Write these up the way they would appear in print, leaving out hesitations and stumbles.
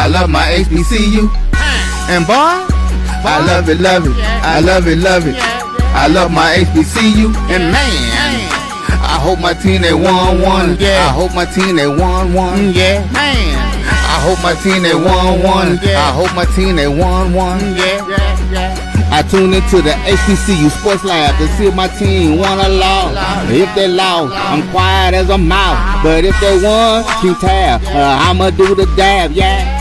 I love my HBCU. And boy, I love it, love it. I love it, love it. I love my HBCU. And man, I hope my team they won. Yeah. I hope my team they won. Yeah. Man, I hope my team they won. I hope my team they won. Yeah. I tune into the HBCU Sports Lab to see if my team won or lost. If they lost, I'm quiet as a mouse. But if they won, keep tab. I'ma do the dab, yeah.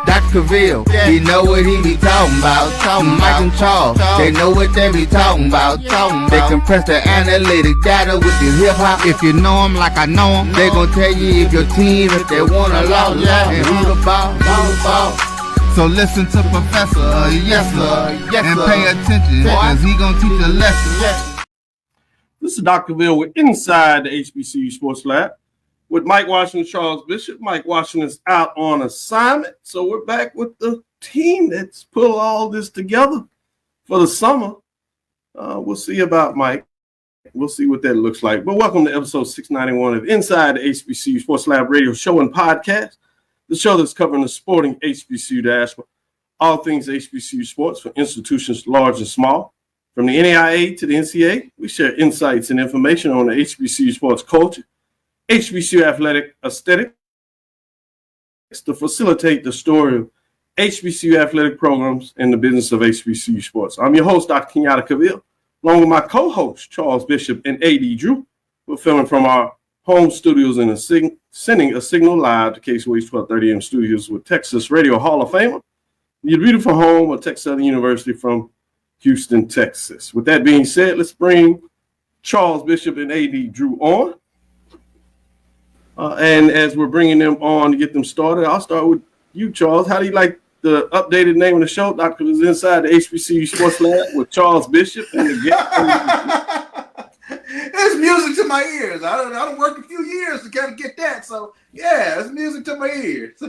Dr. Cavil, he know what he be talking about. Mike and Charles, they know what they be talking about. They compress the analytic data with the hip hop. If you know them like I know them, they gon' tell you if your team, if they won or lost, and who the ball. So listen to Professor, yes sir, and pay attention, cause he gonna teach a lesson. This is Dr. Cavil with Inside the HBCU Sports Lab with Mike Washington, Charles Bishop. Mike Washington's out on assignment, so we're back with the team that's put all this together for the summer. We'll see about Mike. We'll see what that looks like. But welcome to episode 691 of Inside the HBCU Sports Lab radio show and podcast. The show that's covering the sporting HBCU diaspora, all things HBCU sports for institutions large and small. From the NAIA to the NCAA, we share insights and information on the HBCU sports culture, HBCU athletic aesthetics to facilitate the story of HBCU athletic programs and the business of HBCU sports. I'm your host, Dr. Kenyatta Cavil, along with my co-host, Charles Bishop and A.D. Drew. We're filming from our home studios and sending a signal live to KSWH 1230 AM studios with Texas Radio Hall of Famer, your beautiful home of Texas Southern University from Houston, Texas. With that being said, let's bring Charles Bishop and A.D. Drew on. And as we're bringing them on to get them started, I'll start with you, Charles. How do you like the updated name of the show? Dr. is Inside the HBCU Sports Lab with Charles Bishop and the guest. It's music to my ears. I don't work a few years to kind of get that. So, yeah, it's music to my ears.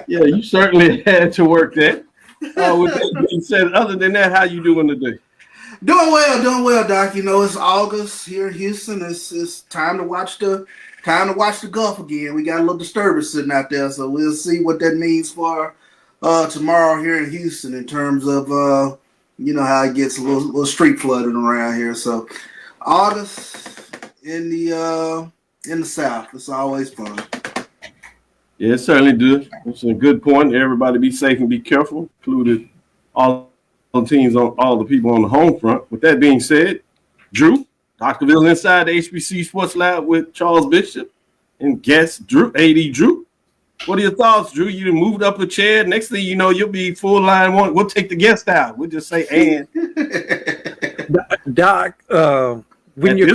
Yeah, you certainly had to work that. With that being said, other than that, how you doing today? Doing well, Doc. You know, it's August here in Houston. It's time to watch the Gulf again. We got a little disturbance sitting out there, so we'll see what that means for tomorrow here in Houston in terms of you know how it gets a little street flooding around here. So August in the South, it's always fun. Yeah, it certainly do. It's a good point. Everybody be safe and be careful, included all the teams, all the people on the home front. With that being said, Drew, Dr. Cavil Inside the HBCU Sports Lab with Charles Bishop and guest Drew, A.D. Drew. What are your thoughts, Drew? You moved up a chair. Next thing you know, you'll be full line one. We'll take the guest out. We'll just say, and. Doc, when you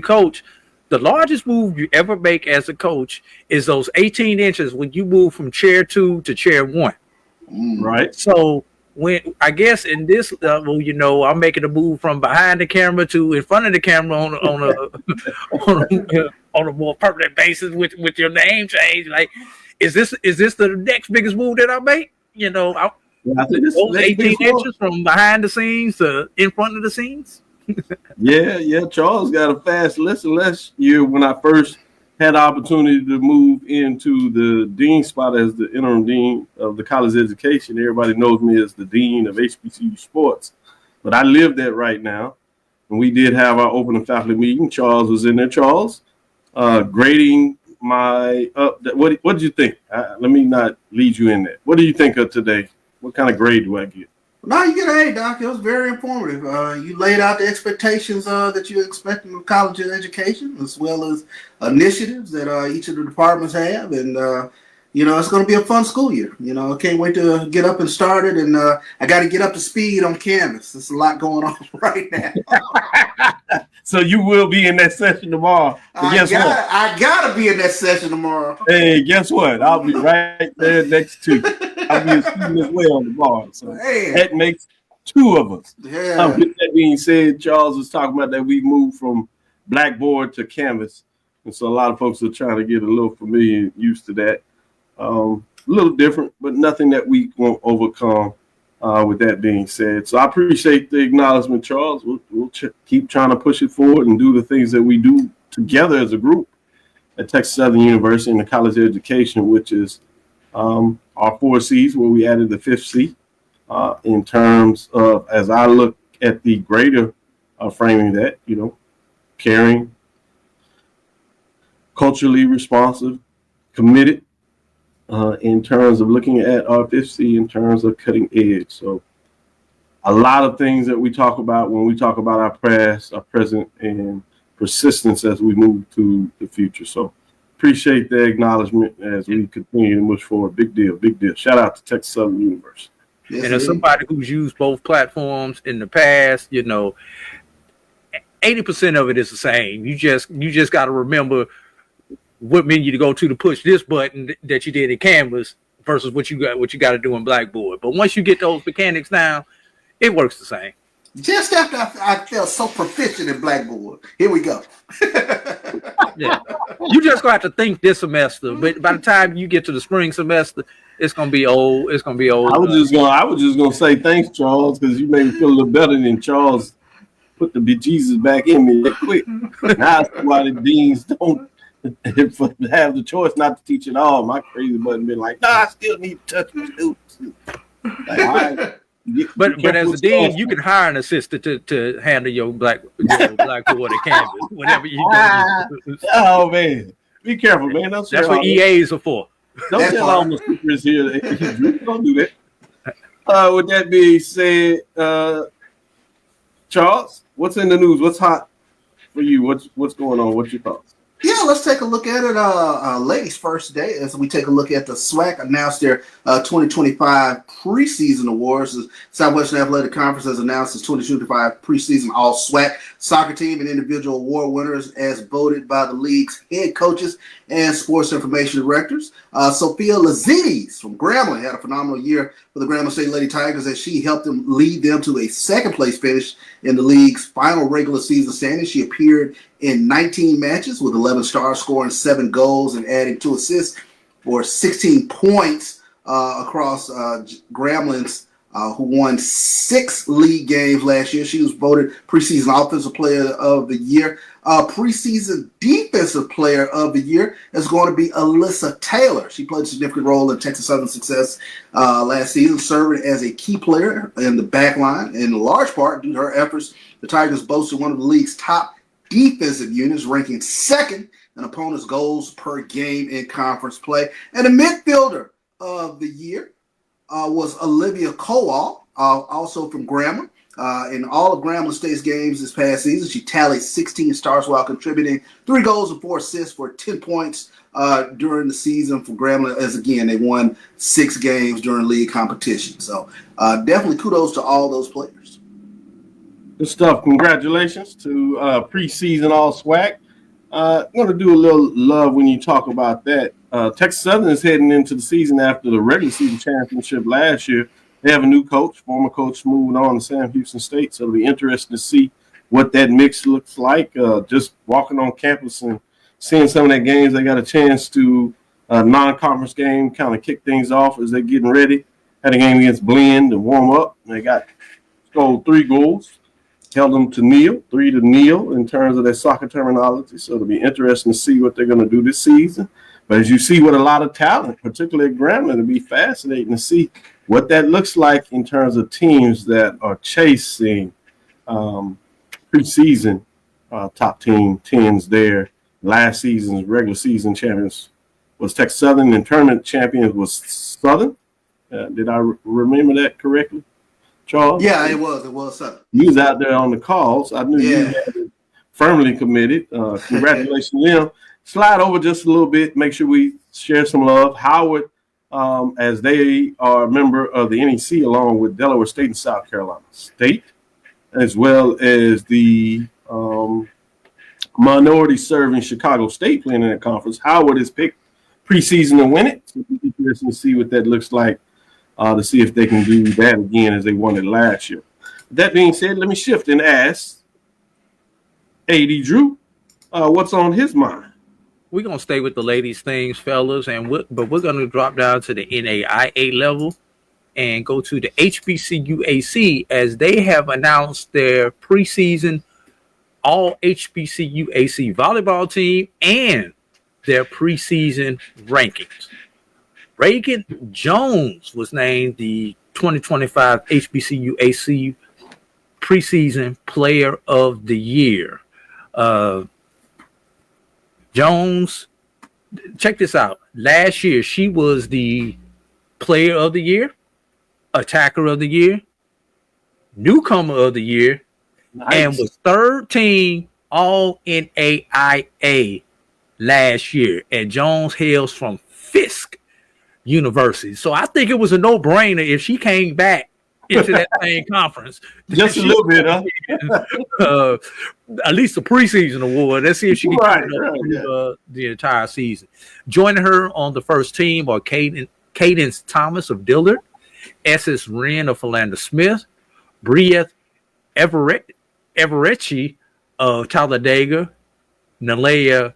coach, the largest move you ever make as a coach is those 18 inches when you move from chair 2 to chair 1. Right. So when I guess in this level, you know, I'm making a move from behind the camera to in front of the camera on a more permanent basis with your name change. Like, is this the next biggest move that I make? You know, I think those 18 inches from behind the scenes to in front of the scenes. Yeah. Charles got a fast lesson last year when I first had the opportunity to move into the dean spot as the interim dean of the college education. Everybody knows me as the dean of HBCU sports, but I live that right now. And we did have our opening faculty meeting. Charles was in there. Charles, grading my what did you think? Let me not lead you in there. What do you think of today? What kind of grade do I get? No, you get an A, Doc. It was very informative. You laid out the expectations that you're expecting of college education, as well as initiatives that each of the departments have. And, you know, it's going to be a fun school year. You know, I can't wait to get up and start it. And I got to get up to speed on Canvas. There's a lot going on right now. So you will be in that session tomorrow. I got to be in that session tomorrow. Hey, guess what? I'll be right there next to you. I'll be a student as well tomorrow. So that makes two of us. Yeah. With that being said, Charles was talking about that we moved from blackboard to Canvas. And so a lot of folks are trying to get a little familiar and used to that. A little different, but nothing that we won't overcome with that being said. So I appreciate the acknowledgement, Charles. We'll keep trying to push it forward and do the things that we do together as a group. at Texas Southern University in the college education, which is our 4 C's, where we added the 5th C in terms of, as I look at the greater framing that, caring, culturally responsive, committed, in terms of looking at our 5th C in terms of cutting edge. So a lot of things that we talk about when we talk about our past, our present, and persistence as we move to the future. So appreciate the acknowledgement as we continue to move forward. Big deal, big deal. Shout out to Texas Southern University. Yes, and as somebody who's used both platforms in the past, 80% of it is the same. You just got to remember what menu to go to push this button that you did in Canvas versus what you got to do in Blackboard. But once you get those mechanics down, it works the same. Just after I felt so proficient in Blackboard. Here we go. Yeah, you just gonna have to think this semester, but by the time you get to the spring semester, it's gonna be old. It's gonna be old. I was just gonna say thanks, Charles, because you made me feel a little better than Charles put the bejesus back in me that quick. Now that's why the deans don't have the choice not to teach at all. My crazy button been like, nah, I still need to touch my students. Like, all right. But as a dean, you can hire an assistant to handle your Blackboard and Canvas, whatever you do. Oh man, be careful, man. That's what EAs are for. Don't tell all the secrets here. Don't do that. With that being said, Charles, what's in the news? What's hot for you? What's going on? What's your thoughts? Yeah, let's take a look at it. Ladies' first day as we take a look at the SWAC announced their 2025 preseason awards. The Southwestern Athletic Conference has announced its 2025 preseason all SWAC soccer team and individual award winners as voted by the league's head coaches and sports information directors. Sophia Lazides from Grambling had a phenomenal year for the Grambling State Lady Tigers as she helped them lead them to a second place finish in the league's final regular season standings. She appeared in 19 matches with 11 stars, scoring 7 goals and adding 2 assists for 16 points across Grambling's who won 6 league games last year. She was voted preseason offensive player of the year. Preseason defensive player of the year is going to be Alyssa Taylor. She played a significant role in Texas Southern's success last season, serving as a key player in the back line. In large part due to her efforts, the Tigers boasted one of the league's top defensive units, ranking second in opponents' goals per game in conference play. And the midfielder of the year was Olivia Kowal, also from Grambling. In all of Grambling State's games this past season, she tallied 16 starts while contributing 3 goals and 4 assists for 10 points during the season for Grambling. As again, they won 6 games during league competition. So definitely kudos to all those players. Good stuff. Congratulations to preseason all SWAC. I'm going to do a little love when you talk about that. Texas Southern is heading into the season after the regular season championship last year. They have a new coach, former coach moving on to Sam Houston State. So it'll be interesting to see what that mix looks like. Just walking on campus and seeing some of that games, they got a chance to non-conference game, kind of kick things off as they're getting ready. Had a game against Blend to warm up. They scored 3 goals. Held them to 3-0 in terms of their soccer terminology. So it'll be interesting to see what they're going to do this season. But as you see with a lot of talent, particularly at Grambling, it'll be fascinating to see what that looks like in terms of teams that are chasing preseason top team 10s there. Last season's regular season champions was Texas Southern, and tournament champions was Southern. Did I remember that correctly, Charles? Yeah, it was Southern. You was out there on the calls. I knew you had it firmly committed. Congratulations to them. Slide over just a little bit. Make sure we share some love. Howard, as they are a member of the NEC, along with Delaware State and South Carolina State, as well as the minority-serving Chicago State playing in that conference. Howard is picked preseason to win it. So it'll be interesting to see what that looks like, to see if they can do that again as they won it last year. That being said, let me shift and ask A.D. Drew, what's on his mind? We're going to stay with the ladies' things, fellas, but we're going to drop down to the NAIA level and go to the HBCU AC as they have announced their preseason all HBCU AC volleyball team and their preseason rankings. Reagan Jones was named the 2025 HBCU AC Preseason Player of the Year. Jones, check this out. Last year, she was the Player of the Year, Attacker of the Year, Newcomer of the Year, and was third team All-NAIA last year. And Jones hails from Fisk University. So I think it was a no-brainer if she came back into that same conference. Just a little bit, huh? At least a preseason award. Let's see if she can the entire season. Joining her on the first team are Cadence Thomas of Dillard, S.S. Wren of Philander Smith, Briette Everetti of Talladega, Nalea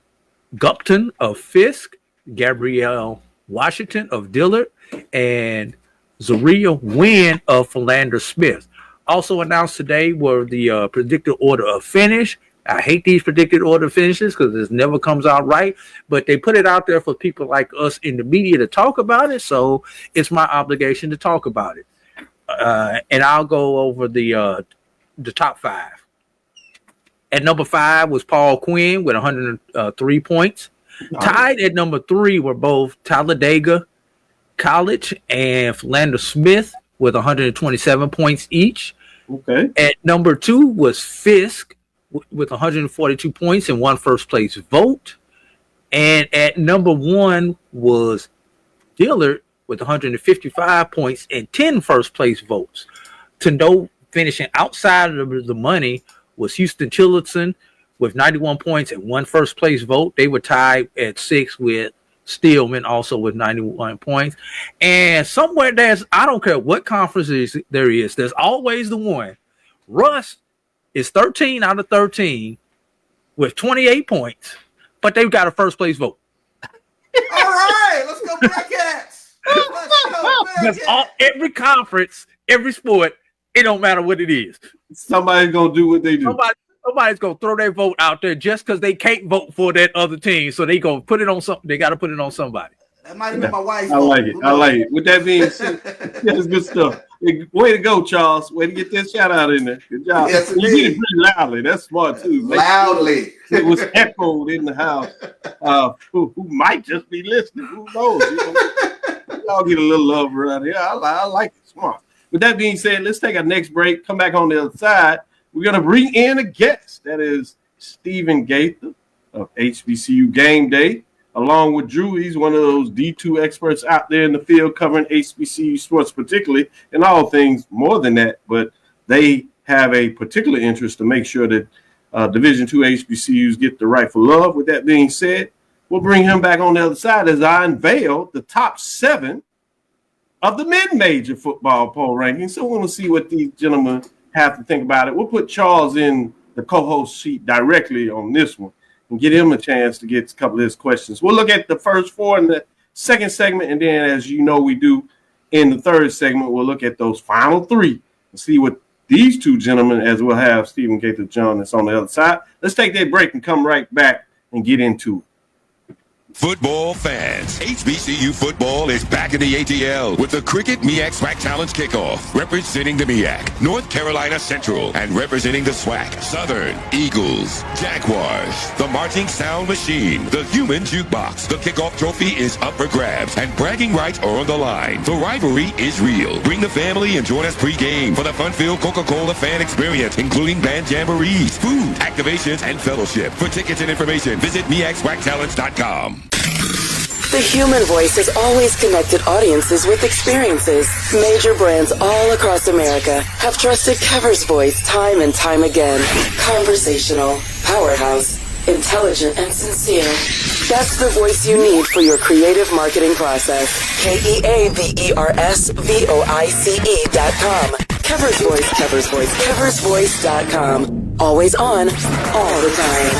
Gupton of Fisk, Gabrielle Washington of Dillard, and Zaria Wynn of Philander Smith. Also announced today were the predicted order of finish. I hate these predicted order finishes because this never comes out right, but they put it out there for people like us in the media to talk about it, so it's my obligation to talk about it. And I'll go over the top five. At number 5 was Paul Quinn with 103 points. Tied at number 3 were both Talladega College and Philander Smith with 127 points each. Okay. At number 2 was Fisk with 142 points and 1 first place vote. And at number 1 was Dillard with 155 points and 10 first place votes. To note, finishing outside of the money was Houston Tillotson with 91 points and 1 first place vote. They were tied at 6 with Steelman, also with 91 points. And somewhere I don't care what conference there is, there's always the one. Russ is 13 out of 13 with 28 points, but they've got a first place vote. All right, let's go Bearcats. Because every conference, every sport, it don't matter what it is. Somebody's going to do what they do. Somebody's going to throw their vote out there just because they can't vote for that other team. So they going to put it on something. They got to put it on somebody. That might have been my wife's I like it. I like it. With that being said, that's good stuff. Way to go, Charles. Way to get that shout out in there. Good job. Yes, you did it pretty loudly. That's smart, too. Loudly. It was echoed in the house. Who might just be listening. Who knows? Y'all get a little love around here. I like it. Smart. With that being said, let's take our next break. Come back on the other side. We're going to bring in a guest. That is Stephen Gaither of HBCU Gameday, along with Drew. He's one of those D2 experts out there in the field covering HBCU sports, particularly, and all things more than that. But they have a particular interest to make sure that Division II HBCUs get the rightful love. With that being said, we'll bring him back on the other side as I unveil the top 7 of the mid-major football poll rankings. So we'll see what these gentlemen have to think about it. We'll put Charles in the co-host seat directly on this one and get him a chance to get a couple of his questions. We'll look at the first 4 in the second segment, and then, as you know we do in the third segment, we'll look at those final 3 and see what these 2 gentlemen, as we'll have Stephen Gaither John that's on the other side. Let's take that break and come right back and get into it. Football fans, HBCU football is back in the ATL with the Cricket MEAC SWAC Challenge Kickoff. Representing the MEAC, North Carolina Central, and representing the SWAC, Southern Eagles, Jaguars, the Marching Sound Machine, the Human Jukebox. The kickoff trophy is up for grabs, and bragging rights are on the line. The rivalry is real. Bring the family and join us pre-game for the fun-filled Coca-Cola fan experience, including band jamborees, food, activations, and fellowship. For tickets and information, visit MEACSWACTalents.com. The human voice has always connected audiences with experiences. Major brands all across America have trusted Kever's voice time and time again. Conversational, powerhouse, intelligent, and sincere. That's the voice you need for your creative marketing process. KEAVERSVOICE.com. Kever's Voice, Kever's Voice, KeversVoice.com. Always on, all the time.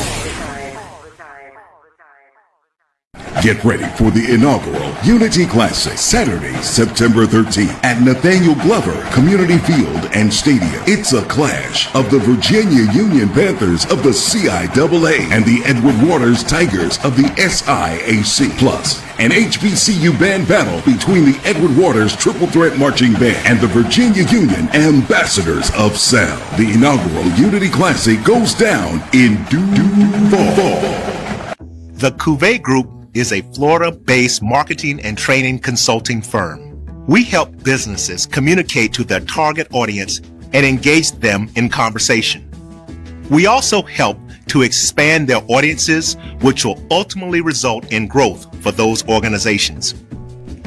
Get ready for the inaugural Unity Classic, Saturday, September 13th at Nathaniel Glover Community Field and Stadium. It's a clash of the Virginia Union Panthers of the CIAA and the Edward Waters Tigers of the SIAC. Plus, an HBCU band battle between the Edward Waters Triple Threat Marching Band and the Virginia Union Ambassadors of Sound. The inaugural Unity Classic goes down in due fall. The Cavil Group is a Florida-based marketing and training consulting firm. We help businesses communicate to their target audience and engage them in conversation. We also help to expand their audiences, which will ultimately result in growth for those organizations.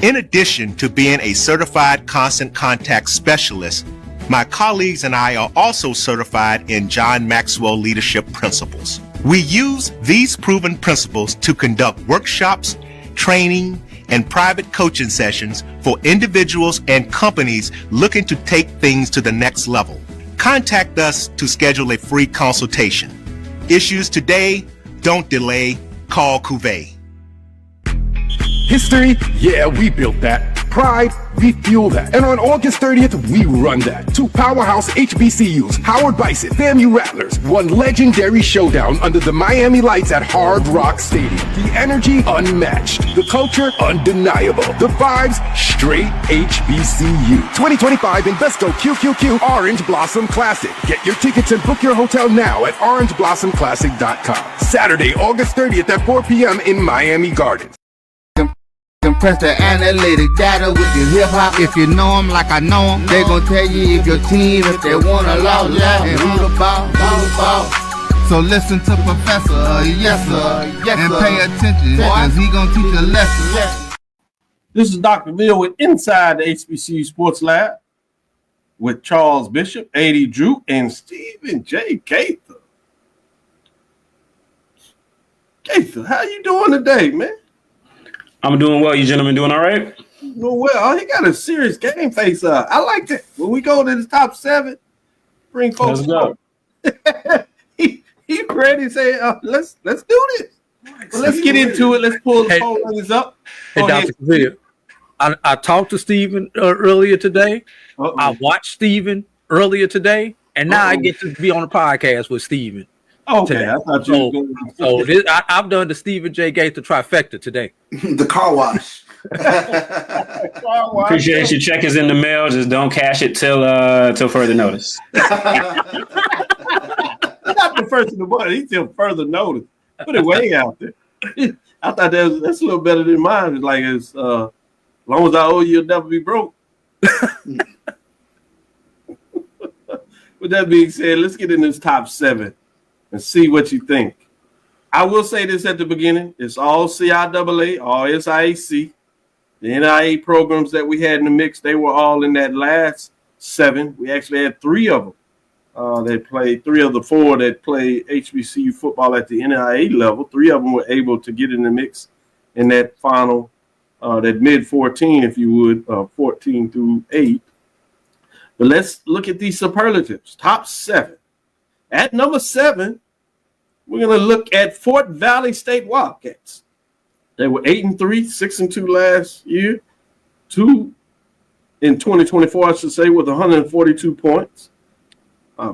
In addition to being a certified constant contact specialist, my colleagues and I are also certified in John Maxwell Leadership Principles. We use these proven principles to conduct workshops, training, and private coaching sessions for individuals and companies looking to take things to the next level. Contact us to schedule a free consultation. Issues today, don't delay, call Cavil. History? Yeah, we built that. Pride? We fuel that. And on August 30th, we run that. Two powerhouse HBCUs, Howard Bison, FAMU Rattlers, one legendary showdown under the Miami lights at Hard Rock Stadium. The energy unmatched. The culture undeniable. The vibes straight HBCU. 2025 Invesco QQQ Orange Blossom Classic. Get your tickets and book your hotel now at orangeblossomclassic.com. Saturday, August 30th at 4 p.m. in Miami Gardens. Compress the analytic data with your hip hop. If you know them like I know them, they gon' tell you if your team, if they want a lot, and who the ball. So listen to Professor, yes sir, and pay attention, cause he gon' teach a lesson. This is Dr. Bill with Inside the HBCU Sports Lab with Charles Bishop, A.D. Drew, and Stephen J. Gaither. Gaither, how you doing today, man? I'm doing well. You gentlemen doing all right? Doing well. Oh, he got a serious game face up. I like that. When we go to the top 7, bring folks up. he ready to say, let's do this. Well, let's get into it. Let's pull the poll up. Hey, Dr. Cavil, I talked to Stephen earlier today. I watched Stephen earlier today, and now I get to be on the podcast with Stephen. Okay, today. I thought you were I've done the Stephen J. Gaither trifecta today. The car wash. Appreciate your check is in the mail. Just don't cash it till further notice. Not the first of the month. He's till further notice. Put it way out there. I thought that's a little better than mine. It's like as long as I owe you, you'll never be broke. With that being said, let's get in this top 7 and see what you think. I will say this at the beginning. It's all CIAA, all SIAC. The NIA programs that we had in the mix, they were all in that last 7. We actually had 3 of them. They played 3 of the 4 that played HBCU football at the NIA level. 3 of them were able to get in the mix in that final, that mid-14, if you would, 14 through 8. But let's look at these superlatives. Top 7. At number 7, we're going to look at Fort Valley State Wildcats. They were 8-3, 6-2 last year. 2 in 2024, I should say, with 142 points.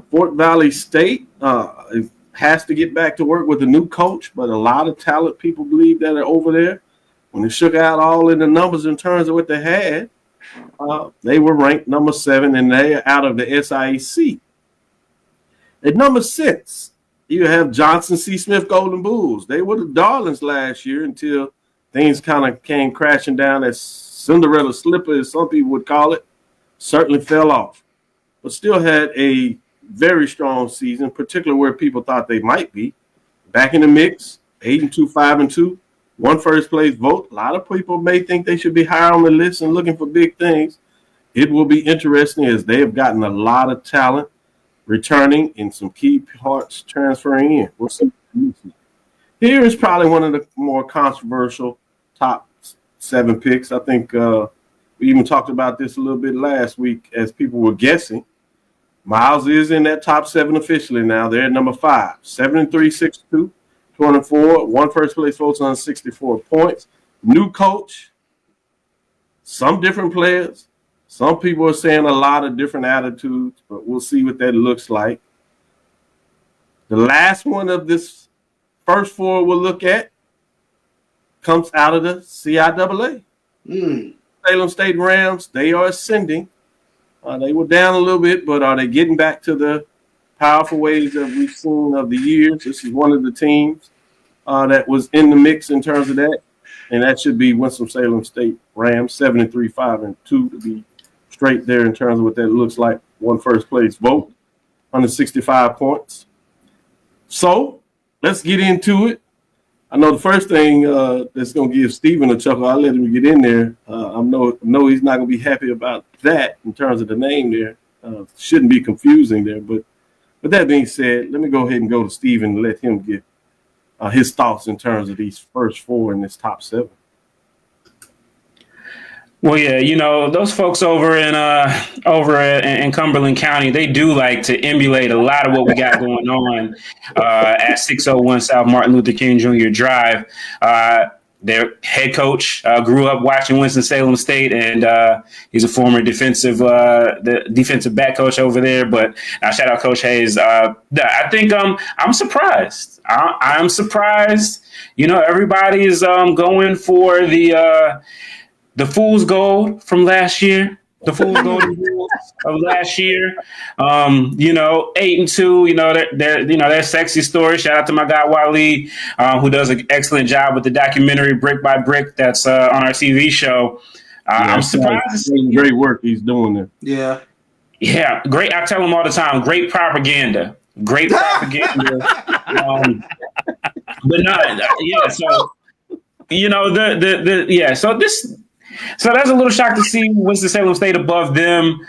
Fort Valley State has to get back to work with a new coach, but a lot of talent people believe that are over there. When they shook out all in the numbers in terms of what they had, they were ranked number 7, and they are out of the SIAC. At number 6, you have Johnson C. Smith Golden Bulls. They were the darlings last year until things kind of came crashing down. As Cinderella slipper, as some people would call it, certainly fell off, but still had a very strong season, particularly where people thought they might be. Back in the mix, 8-2, 5-2, one first place vote. A lot of people may think they should be higher on the list and looking for big things. It will be interesting as they have gotten a lot of talent returning and some key parts transferring in. We'll see. Here is probably one of the more controversial top 7 picks. I think we even talked about this a little bit last week as people were guessing. Miles is in that top 7 officially now. They're at number 5. 7-3, 6-2, 24. One first place votes on 64 points. new coach, some different players. Some people are saying a lot of different attitudes, but we'll see what that looks like. The last one of this first four we'll look at comes out of the CIAA. Salem State Rams, they are ascending. They were down a little bit, but are they getting back to the powerful ways that we've seen of the years? This is one of the teams that was in the mix in terms of that, and that should be Winston-Salem State Rams, 7-3, 5-2 to be straight there in terms of what that looks like. One first place vote, 165 points. So let's get into it. I know the first thing that's going to give Steven a chuckle, I'll let him get in there. I know he's not going to be happy about that in terms of the name there. Shouldn't be confusing there. But with that being said, let me go ahead and go to Steven and let him get his thoughts in terms of these first four in this top seven. Well, yeah, those folks over in Cumberland County, they do like to emulate a lot of what we got going on at 601 South Martin Luther King Jr. Drive. Their head coach grew up watching Winston-Salem State, and he's a former defensive back coach over there. But shout out Coach Hayes. I think I'm surprised. I'm surprised. Everybody is going for the fool's gold from last year, the fool's golden rules of last year. 8-2. Their sexy story. Shout out to my guy Waleed, who does an excellent job with the documentary Brick by Brick that's on our TV show. I'm surprised. Great work he's doing there. Yeah, great. I tell him all the time. Great propaganda. But not. Yeah. So So this. So that's a little shock to see Winston-Salem State above them.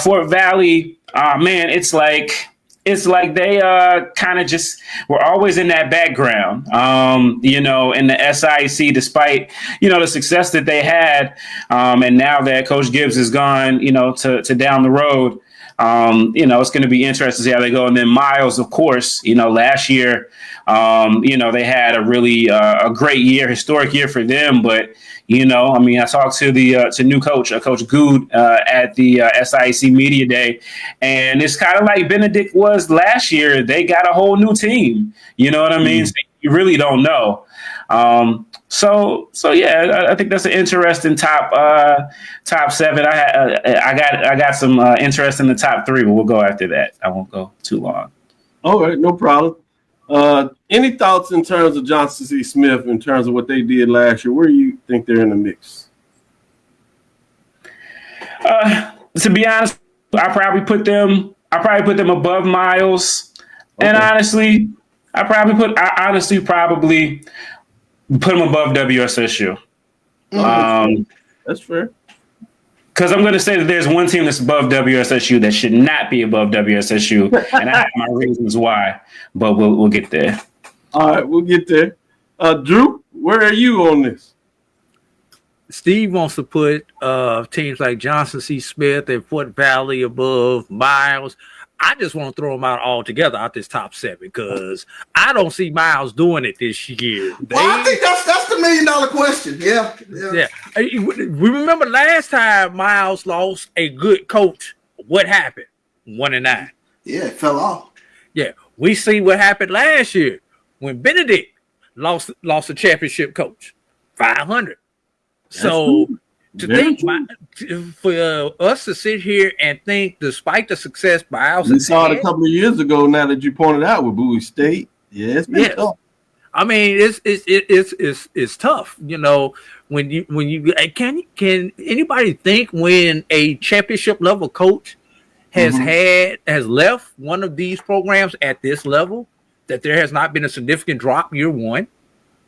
Fort Valley, man, it's like they kind of just were always in that background, in the SIC, despite, the success that they had. And now that Coach Gibbs is gone, to down the road, it's going to be interesting to see how they go. And then Miles, of course, last year, they had a really a great year, historic year for them. But, I talked to the new coach, Coach Good, at the SIC Media Day, and it's kind of like Benedict was last year. They got a whole new team. You know what I mean? So you really don't know. So yeah, I think that's an interesting top seven. I got some interest in the top three, but we'll go after that. I won't go too long. All right, no problem. Any thoughts in terms of Johnson C. Smith in terms of what they did last year? Where do you think they're in the mix? To be honest, I probably put them above Miles, and honestly, probably put them above WSSU. That's fair. Because I'm going to say that there's one team that's above WSSU that should not be above WSSU, and I have my reasons why, but we'll get there. All right, we'll get there. Drew, where are you on this? Steve wants to put teams like Johnson C. Smith and Fort Valley above Miles. I just want to throw them out all together out this top seven because I don't see Miles doing it this year. I think that's the $1 million question. Yeah. We remember last time Miles lost a good coach. What happened? 1-9. Yeah, it fell off. Yeah, we see what happened last year when Benedict lost a championship coach, 500. So to think for us to sit here and think, despite the success Miles, we saw it a couple of years ago. Now that you pointed out with Bowie State, it's been tough. I mean, it's tough. When you can anybody think when a championship level coach has left one of these programs at this level that there has not been a significant drop year one?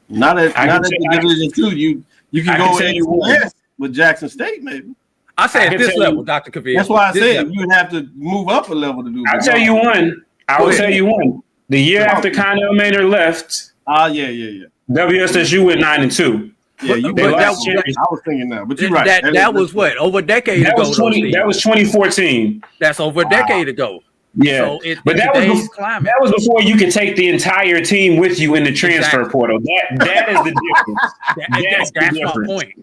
Not at Division 2. You can go anywhere with Jackson State, maybe. I say at this level, Dr. Cavil. That's why I said you would have to move up a level to do that. I'll tell you one. I will tell you one. The year after Connell Maynard left, WSSU went 9-2. Yeah, I was thinking that, but you're right. That was what, over a decade ago? That was 2014. That's over a decade ago. Yeah, So but that was before you could take the entire team with you in the transfer portal. That is the difference. That's my point.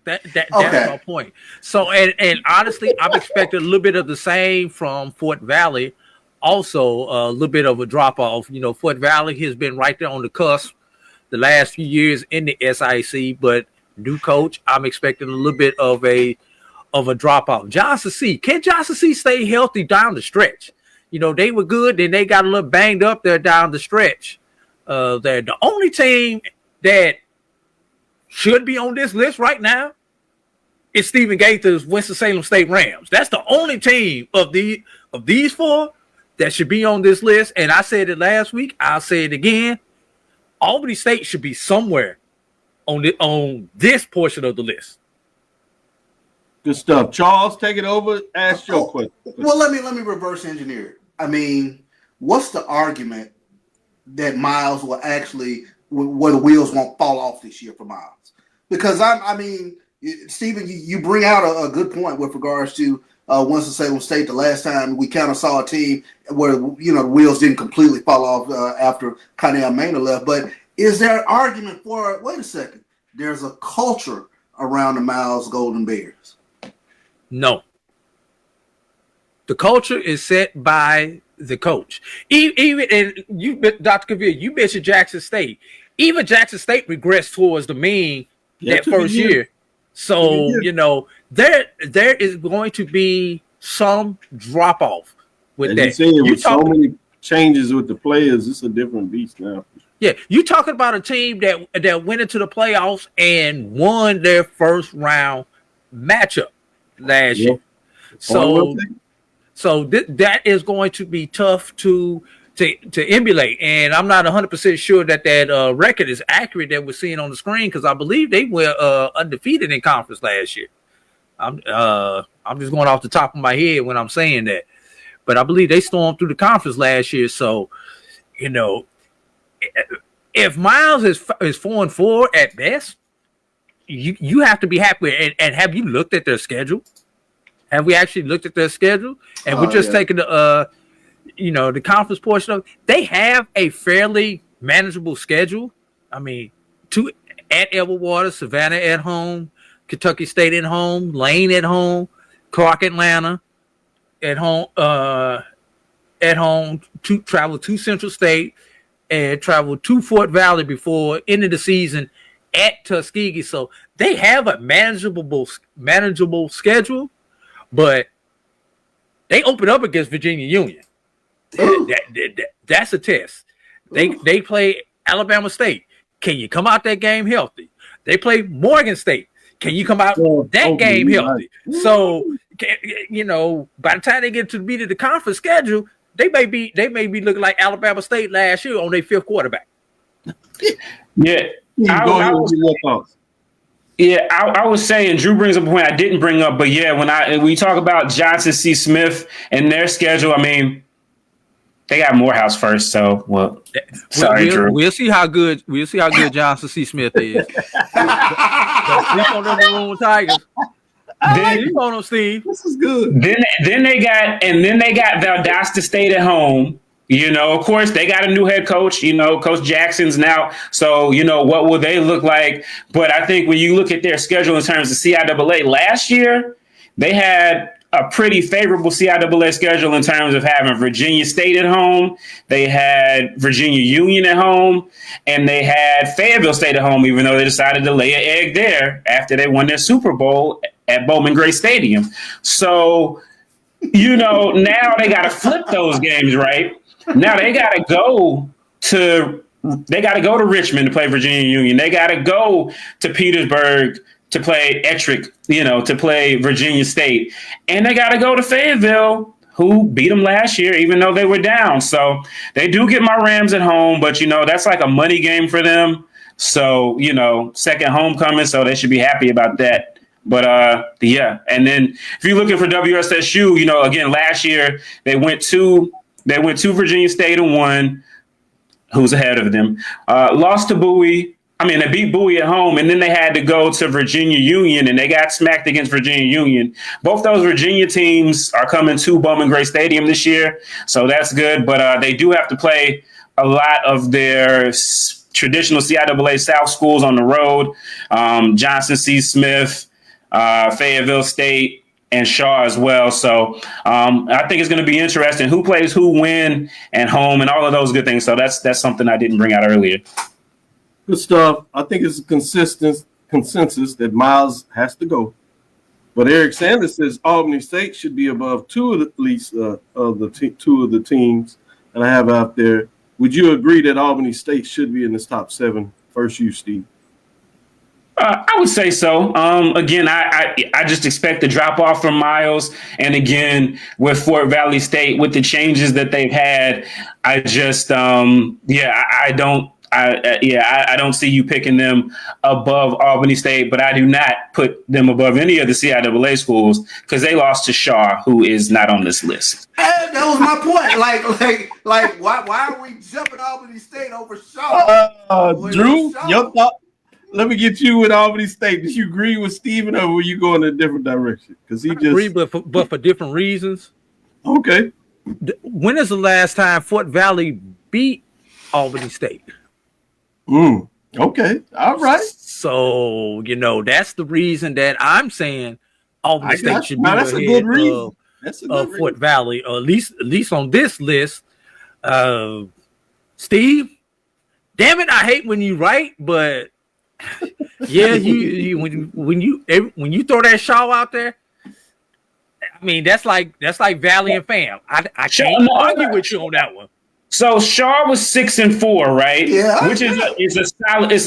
That's my point. So and honestly, I'm expecting a little bit of the same from Fort Valley. Also, a little bit of a drop off. You know, Fort Valley has been right there on the cusp the last few years in the SIC, but new coach, I'm expecting a little bit of a drop off. Johnson C, can Johnson C stay healthy down the stretch? You know, they were good, then they got a little banged up there down the stretch. They're the only team that should be on this list right now is Stephen Gaither's Winston-Salem State Rams. That's the only team of these four that should be on this list. And I said it last week. I'll say it again. Albany State should be somewhere on this portion of the list. Good stuff. Charles, take it over. Ask your question. Well, let me reverse engineer it. I mean, what's the argument that Miles will actually, where the wheels won't fall off this year for Miles? Because I mean, Stephen, you bring out a good point with regards to Winston-Salem State. The last time we kind of saw a team where, you know, the wheels didn't completely fall off after Connell Maynard left. But is there an argument for, wait a second, there's a culture around the Miles Golden Bears? No. The culture is set by the coach. Even and you, Dr. Cavil, you mentioned Jackson State. Even Jackson State regressed towards the mean that first year. So, you know, there is going to be some drop off with As that. You saying, with so many changes with the players, it's a different beast now. Yeah, you talking about a team that went into the playoffs and won their first round matchup last year. So that is going to be tough to emulate, and I'm not 100% sure that record is accurate that we're seeing on the screen, because I believe they were undefeated in conference last year. I'm just going off the top of my head when I'm saying that, but I believe they stormed through the conference last year. So, you know, if Miles is 4-4 at best, you have to be happy. And have you looked at their schedule? Have we actually looked at their schedule? And we're just taking the the conference portion of it. They have a fairly manageable schedule. I mean, 2 at Everwater, Savannah at home, Kentucky State at home, Lane at home, Clark Atlanta at home, travel to Central State and travel to Fort Valley before end of the season at Tuskegee. So they have a manageable schedule, but they open up against Virginia Union. That's a test. They play Alabama State. Can you come out that game healthy? They play Morgan State. Can you come out that game healthy? So, you know, by the time they get to the beat of the conference schedule, they may be looking like Alabama State last year on their 5th quarterback. Yeah. I was saying, Drew brings up a point I didn't bring up, but yeah, when you talk about Johnson C. Smith and their schedule, I mean, they got Morehouse first, so sorry, Drew. We'll see how good Johnson C. Smith is. Don't sleep on them Maroon Tigers. Sleep on them, Steve. This is good. Then they got Valdosta State at home. You know, of course, they got a new head coach. You know, Coach Jackson's now. So, you know, what will they look like? But I think when you look at their schedule in terms of CIAA, last year they had a pretty favorable CIAA schedule in terms of having Virginia State at home. They had Virginia Union at home, and they had Fayetteville State at home, even though they decided to lay an egg there after they won their Super Bowl at Bowman Gray Stadium. So, you know, now they got to flip those games, right? Now they got to go to Richmond to play Virginia Union. They got to go to Petersburg to play Ettrick, you know, to play Virginia State. And they got to go to Fayetteville, who beat them last year, even though they were down. So they do get my Rams at home, but, you know, that's like a money game for them. So, you know, second homecoming, so they should be happy about that. But, yeah. And then if you're looking for WSSU, you know, again, last year they went to Virginia State and won. Who's ahead of them? Lost to Bowie. They beat Bowie at home, and then they had to go to Virginia Union, and they got smacked against Virginia Union. Both those Virginia teams are coming to Bowman Gray Stadium this year, so that's good. But they do have to play a lot of their traditional CIAA South schools on the road. Johnson C. Smith, Fayetteville State, and Shaw as well. So I think it's going to be interesting who plays who, when, and home, and all of those good things. So that's something I didn't bring out earlier. Good stuff. I think it's a consensus that Miles has to go. But Eric Sanders says Albany State should be above two of the teams that I have out there. Would you agree that Albany State should be in this top 7? First, you, Steve. I would say so. Again, I just expect a drop off from Miles, and again with Fort Valley State, with the changes that they've had, I just I don't see you picking them above Albany State, but I do not put them above any of the CIAA schools because they lost to Shaw, who is not on this list. That was my point. Like, why are we jumping Albany State over Shaw? Drew, your thought? Let me get you with Albany State. Did you agree with Steven, or were you going in a different direction? Because he just agree, but for different reasons. Okay. When is the last time Fort Valley beat Albany State? Okay. All right. So, that's the reason that I'm saying Albany State should be that's a good reason. That's a good reason. Fort Valley, or at least on this list. Steve, damn it, I hate when you write, but yeah, when you throw that Shaw out there, that's like Valley and Fam. I can't argue with you on that one. So Shaw was 6-4, right? Yeah, which is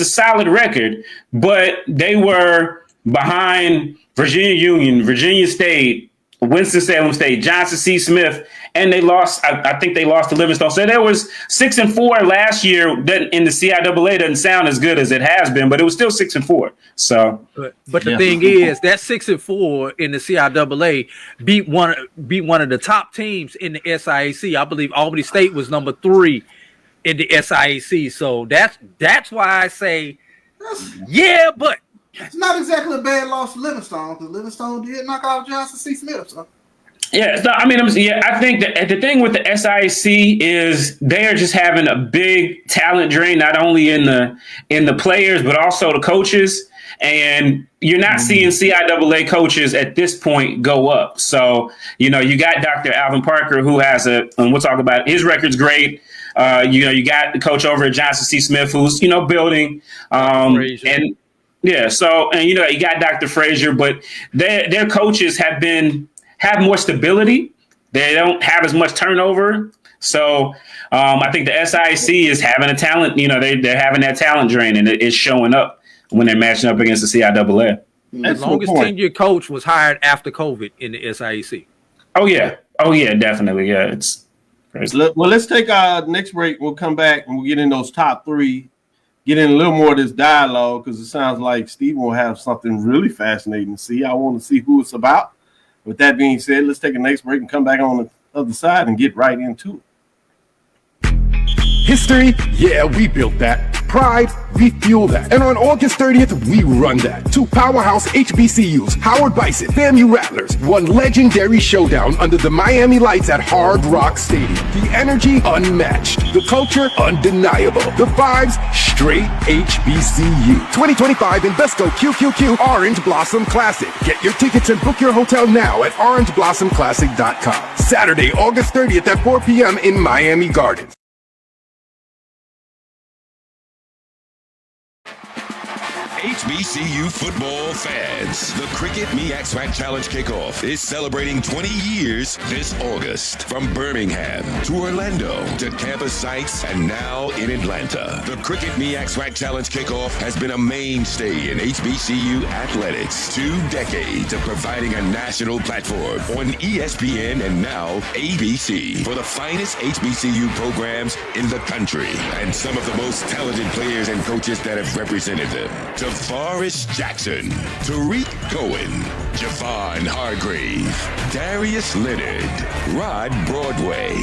a solid record, but they were behind Virginia Union, Virginia State, Winston-Salem State, Johnson C. Smith, and they lost. I think they lost to Livingstone. So there was 6-4 last year. That in the CIAA doesn't sound as good as it has been, but it was still 6-4. So, but the thing is, that 6-4 in the CIAA beat one of the top teams in the SIAC. I believe Albany State was number 3 in the SIAC. So that's why I say, yeah, but it's not exactly a bad loss to Livingstone, because Livingstone did knock out Johnson C. Smith. So. Yeah, I think that the thing with the SIC is they are just having a big talent drain, not only in the players but also the coaches. And you're not seeing CIAA coaches at this point go up. So you got Dr. Alvin Parker, who has and we'll talk about it. His record's great. You got the coach over at Johnson C. Smith, who's building and. Yeah, so you got Dr. Frazier, but their coaches have more stability. They don't have as much turnover. So I think the SIC is having a talent. They're having that talent drain, and it's showing up when they're matching up against the CIAA. The longest tenured coach was hired after COVID in the SIC. Oh yeah, definitely. Yeah, it's crazy. Well, let's take our next break. We'll come back and we'll get in those top 3. Get in a little more of this dialogue, because it sounds like Steve will have something really fascinating to see. I want to see who it's about. With that being said, let's take a next break and come back on the other side and get right into it. History? Yeah, we built that. Pride? We fuel that. And on August 30th, we run that. 2 powerhouse HBCUs, Howard Bison, FAMU Rattlers, one legendary showdown under the Miami lights at Hard Rock Stadium. The energy unmatched. The culture undeniable. The vibes straight HBCU. 2025 Invesco QQQ Orange Blossom Classic. Get your tickets and book your hotel now at orangeblossomclassic.com. Saturday, August 30th at 4 p.m. in Miami Gardens. HBCU football fans, the Cricket MEAC SWAC Challenge Kickoff is celebrating 20 years this August. From Birmingham to Orlando to campus sites and now in Atlanta. The Cricket MEAC SWAC Challenge Kickoff has been a mainstay in HBCU athletics. 2 decades of providing a national platform on ESPN and now ABC for the finest HBCU programs in the country and some of the most talented players and coaches that have represented them. To Forrest Jackson, Tariq Cohen, Javon Hargrave, Darius Leonard, Rod Broadway,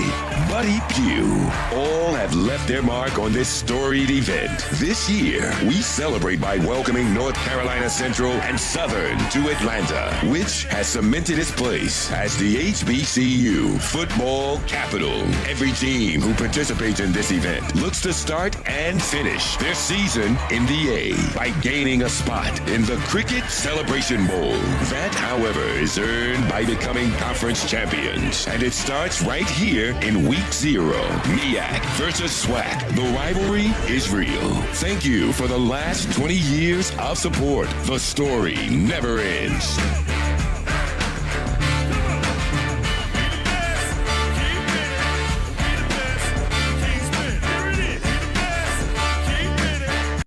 Buddy Pugh, all have left their mark on this storied event. This year, we celebrate by welcoming North Carolina Central and Southern to Atlanta, which has cemented its place as the HBCU football capital. Every team who participates in this event looks to start and finish their season in the A by gaining a spot in the Cricket Celebration Bowl. That, however, is earned by becoming conference champions, and it starts right here in Week 0. MEAC versus SWAC. The rivalry is real. Thank you for the last 20 years of support. The story never ends.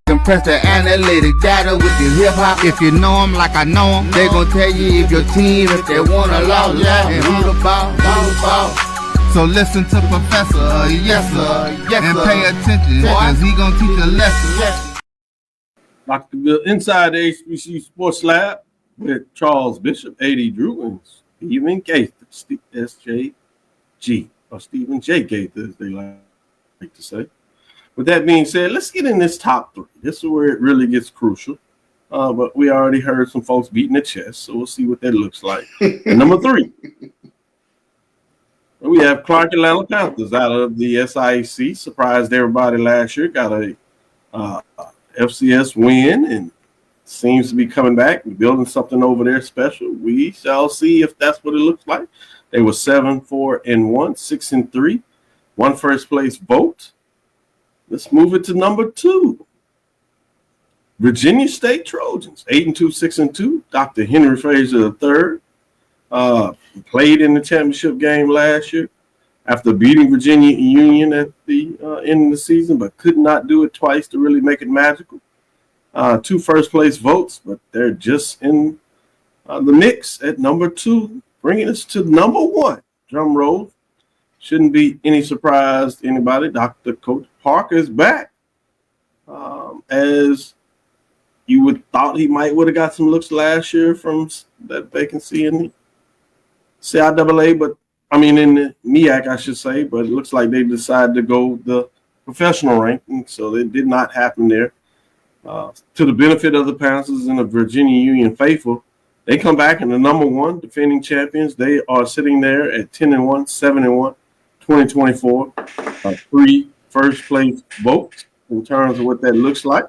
Compress the analytic data with your hip hop. If you know them like I know them, they gon' tell you if your team, if they wanna lose, and who the ball. So listen to Professor, yes sir, and pay attention, cause he gon' teach a lesson. Dr. Bill inside the HBCU Sports Lab with Charles Bishop, A.D. Drew, and Stephen Gaither, SJG, or Stephen J. Gaither, as they like to say. With that being said, let's get in this top 3. This is where it really gets crucial. But we already heard some folks beating the chest, so we'll see what that looks like. And number 3, we have Clark Atlanta Panthers out of the SIAC. Surprised everybody last year. Got a FCS win and seems to be coming back, building something over there special. We shall see if that's what it looks like. They were 7-4-1, 6-3, one first place vote. Let's move it to number 2. Virginia State Trojans, 8-2, 6-2. Dr. Henry Frazier III played in the championship game last year after beating Virginia Union at the end of the season, but could not do it twice to really make it magical. 2 first place votes, but they're just in the mix at number 2, bringing us to number 1. Drum roll. Shouldn't be any surprise to anybody. Dr. Coach Parker is back. As you would thought he would have got some looks last year from that vacancy in the CIAA, but I mean in the MEAC, I should say, but it looks like they decided to go the professional ranking, so it did not happen there. To the benefit of the Panthers and the Virginia Union faithful, they come back in the number 1 defending champions. They are sitting there at 10-1, 7-1. 2024, 3 first place votes in terms of what that looks like.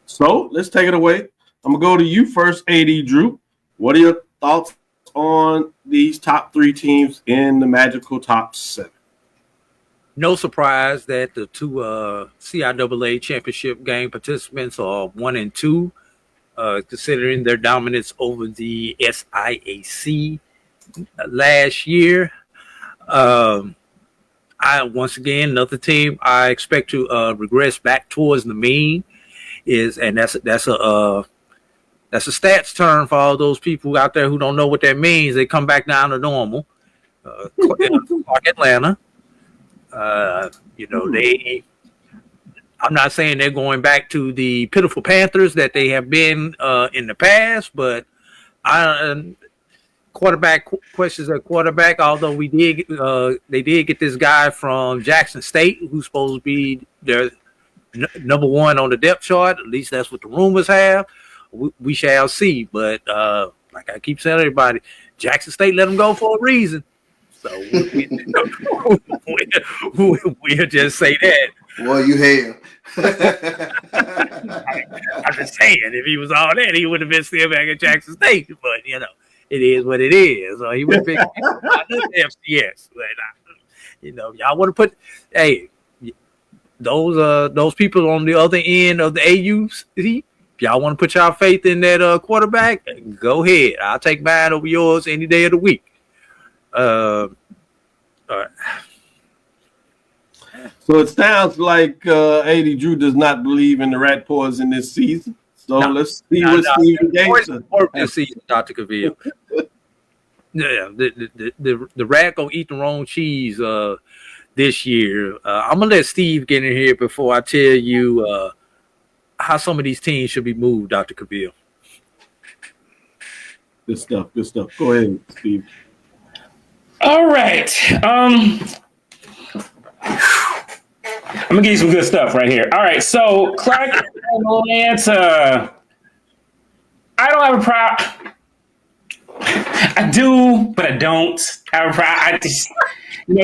So let's take it away. I'm going to go to you first, A.D. Drew. What are your thoughts on these top 3 teams in the magical top 7? No surprise that the 2 CIAA championship game participants are 1 and 2, considering their dominance over the SIAC last year. I once again another team I expect to regress back towards the mean that's a stats term for all those people out there who don't know what that means. They come back down to normal. Clark Atlanta, I'm not saying they're going back to the pitiful Panthers that they have been in the past, but quarterback questions at quarterback. Although they did get this guy from Jackson State who's supposed to be their number 1 on the depth chart. At least that's what the rumors have. We shall see. But like I keep telling everybody, Jackson State let them go for a reason. So we'll just say that. Well, you have. I'm just saying, if he was all that, he would have been still back at Jackson State. But it is what it is. So he would pick FCS. But y'all want to put those people on the other end of the AUC. If y'all want to put y'all faith in that quarterback, go ahead. I'll take mine over yours any day of the week. All right. So it sounds like A.D. Drew does not believe in the rat poison this season. So let's see what Stephen Gaither this season, Dr. Cavil. Yeah, the rat gonna eat the wrong cheese this year. I'm gonna let Steve get in here before I tell you how some of these teams should be moved, Dr. Cavil. Good stuff. Good stuff. Go ahead, Steve. All right. I'm gonna give you some good stuff right here. All right. So Clark Atlanta. I don't have a problem. I do, but I don't have a problem. I just,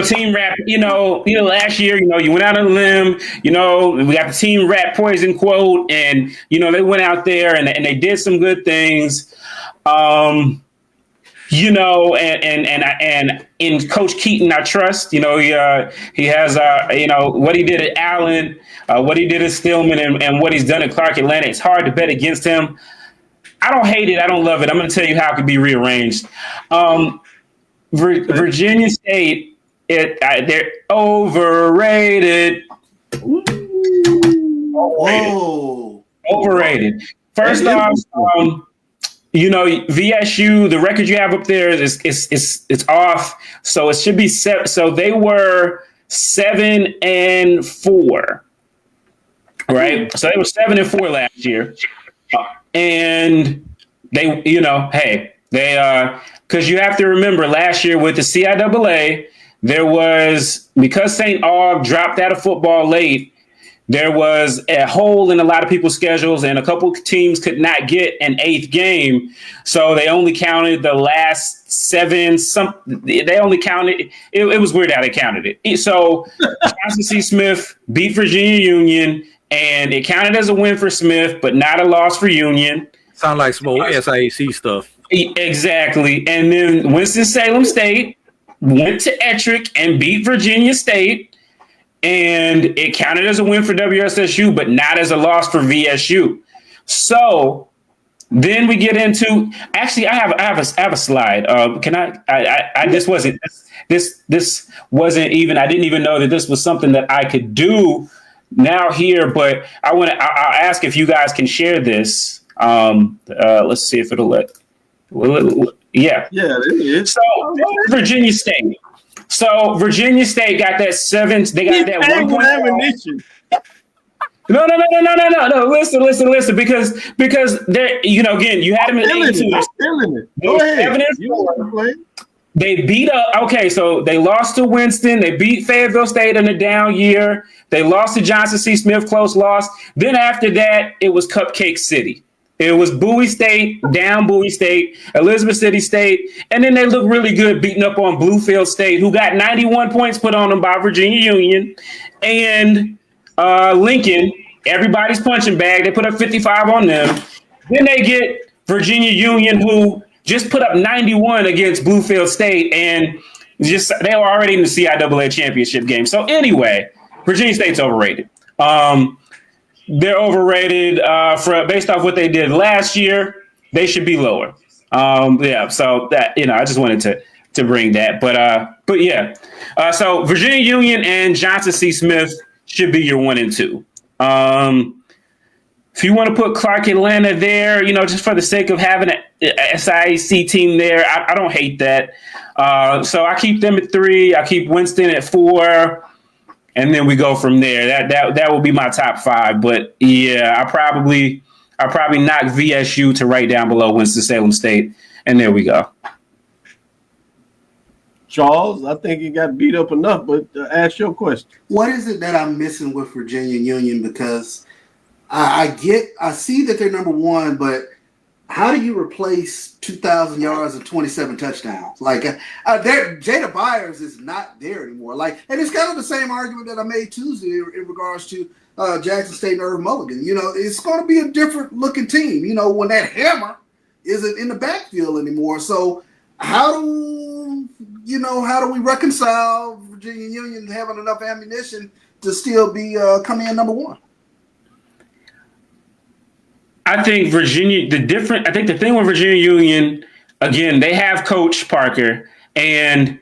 team rap, last year, you went out on a limb, we got the team rap poison quote, and, they went out there and they did some good things. And in Coach Keaton, I trust, he has, what he did at Allen, what he did at Stillman, and what he's done at Clark Atlanta. It's hard to bet against him. I don't hate it. I don't love it. I'm going to tell you how it could be rearranged. Virginia State, they're overrated. Whoa. Overrated. First off, VSU, the record you have up there is off. So it should be seven. So they were 7-4, right? So they were 7-4 last year. And they, because you have to remember last year with the CIAA, there was, because St. Aug dropped out of football late, there was a hole in a lot of people's schedules and a couple teams could not get an 8th game. So they only counted the last 7. They only counted, it was weird how they counted it. So Johnson C. Smith beat Virginia Union, and it counted as a win for Smith, but not a loss for Union. Sound like some old SIAC stuff. Exactly. And then Winston-Salem State went to Ettrick and beat Virginia State, and it counted as a win for WSSU, but not as a loss for VSU. So then we get into, actually, I have a slide. Can I this wasn't even, I didn't even know that this was something that I could do now here, but I'll ask if you guys can share this. Let's see if it'll let. Yeah, it is. So Virginia State. So Virginia State got that 7. They got that 1 point. No. Listen. Because they're, again, you had them in 8-2. Go ahead. They beat up. Okay, so they lost to Winston. They beat Fayetteville State in a down year. They lost to Johnson C. Smith, close loss. Then after that, it was Cupcake City. It was Bowie State, down Bowie State, Elizabeth City State, and then they looked really good beating up on Bluefield State, who got 91 points put on them by Virginia Union, and Lincoln, everybody's punching bag. They put up 55 on them. Then they get Virginia Union, who just put up 91 against Bluefield State, and they were already in the CIAA championship game. So anyway, Virginia State's overrated. They're overrated based off what they did last year. They should be lower. So that, I just wanted to bring that. But yeah. So Virginia Union and Johnson C. Smith should be your 1 and 2. If you want to put Clark Atlanta there, just for the sake of having a SIAC team there, I don't hate that. So I keep them at 3. I keep Winston at 4. And then we go from there. That will be my top 5. But yeah, I probably knock VSU to right down below Winston-Salem State. And there we go. Charles, I think you got beat up enough, but ask your question. What is it that I'm missing with Virginia Union? Because I see that they're number 1, but how do you replace 2,000 yards and 27 touchdowns? Like, Jada Byers is not there anymore. Like, and it's kind of the same argument that I made Tuesday in regards to Jackson State and Irv Mulligan. It's going to be a different looking team. When that hammer isn't in the backfield anymore. So how do we reconcile Virginia Union having enough ammunition to still be coming in number 1? I think the thing with Virginia Union, again, they have Coach Parker, and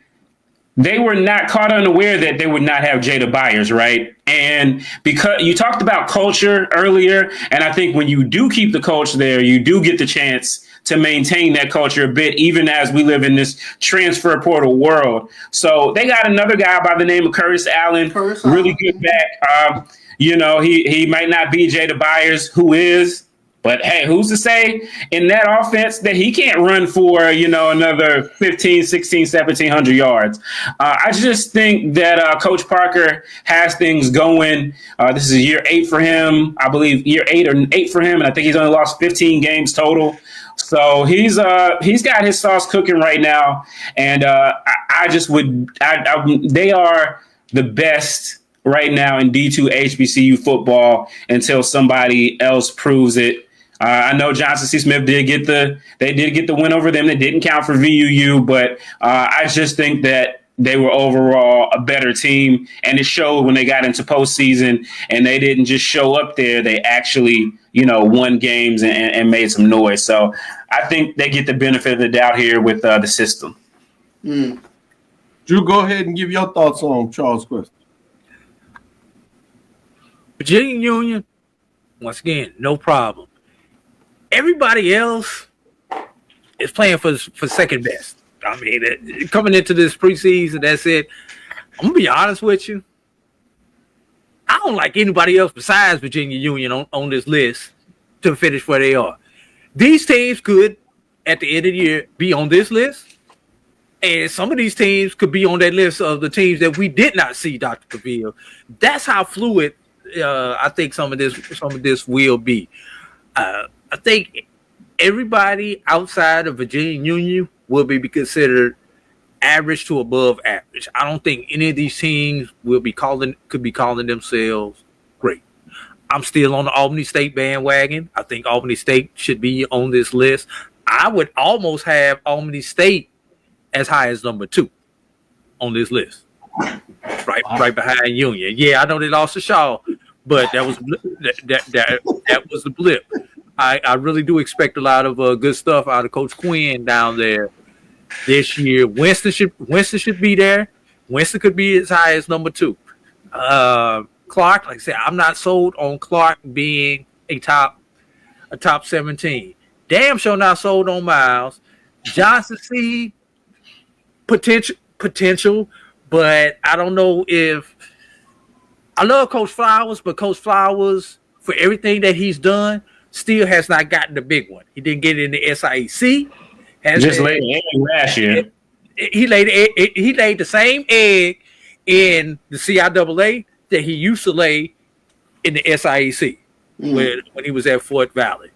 they were not caught unaware that they would not have Jada Byers, right? And because you talked about culture earlier, and I think when you do keep the coach there, you do get the chance to maintain that culture a bit, even as we live in this transfer portal world. So they got another guy by the name of Curtis Allen, really good back. He might not be Jada Byers, who is, but hey, who's to say in that offense that he can't run for, another 15, 16, 1,700 yards. I just think that Coach Parker has things going. This is year 8 for him. I believe year 8 for him. And I think he's only lost 15 games total. So he's got his sauce cooking right now. And they are the best right now in D2 HBCU football until somebody else proves it. I know Johnson C. Smith did get the win over them. They didn't count for VUU, but I just think that they were overall a better team, and it showed when they got into postseason. And they didn't just show up there; they actually, won games and made some noise. So I think they get the benefit of the doubt here with the system. Drew, go ahead and give your thoughts on Charles' question. Virginia Union, once again, no problem. Everybody else is playing for second best. I mean, coming into this preseason, that's it. I'm going to be honest with you. I don't like anybody else besides Virginia Union on this list to finish where they are. These teams could, at the end of the year, be on this list. And some of these teams could be on that list of the teams that we did not see, Dr. Cavil. That's how fluid I think some of this will be. I think everybody outside of Virginia Union will be considered average to above average. I don't think any of these teams could be calling themselves great. I'm still on the Albany State bandwagon. I think Albany State should be on this list. I would almost have Albany State as high as number 2 on this list. Right behind Union. Yeah, I know they lost to Shaw, but that was the blip. I really do expect a lot of good stuff out of Coach Quinn down there this year. Winston should be there. Winston could be as high as number 2. Clark, like I said, I'm not sold on Clark being a top 17. Damn sure not sold on Miles. Johnson C, potential, but I don't know if I love Coach Flowers, but Coach Flowers, for everything that he's done, still has not gotten the big one. He didn't get it in the SIEC. Just laid an egg last year. He laid the same egg in the CIAA that he used to lay in the SIEC when he was at Fort Valley.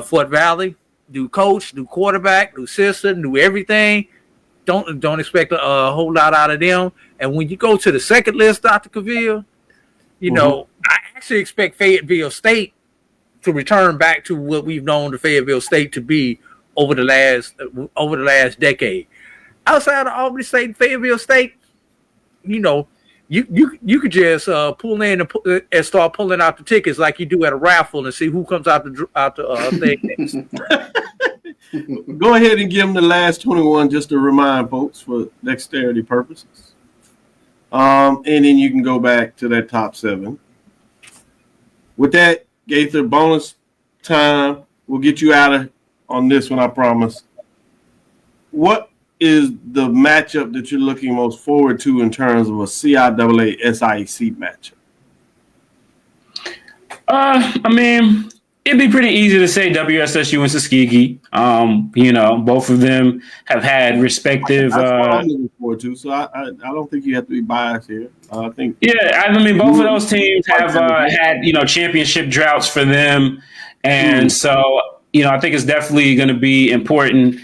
Fort Valley, new coach, new quarterback, new system, new everything. Don't expect a whole lot out of them. And when you go to the second list, Dr. Cavil, I actually expect Fayetteville State to return back to what we've known the Fayetteville State to be over the last decade. Outside of Albany State and Fayetteville State, you could just pull in and start pulling out the tickets like you do at a raffle and see who comes out the thing next. Go ahead and give them the last 21 just to remind folks for dexterity purposes. And then you can go back to that top 7. With that, Gaither, bonus time. We'll get you out of on this one, I promise. What is the matchup that you're looking most forward to in terms of a CIAA SIEC matchup? It'd be pretty easy to say WSSU and Tuskegee. Both of them have had respective. That's what I'm looking forward to. So I don't think you have to be biased here. I think. Yeah, both of those teams have had championship droughts for them, and so I think it's definitely going to be important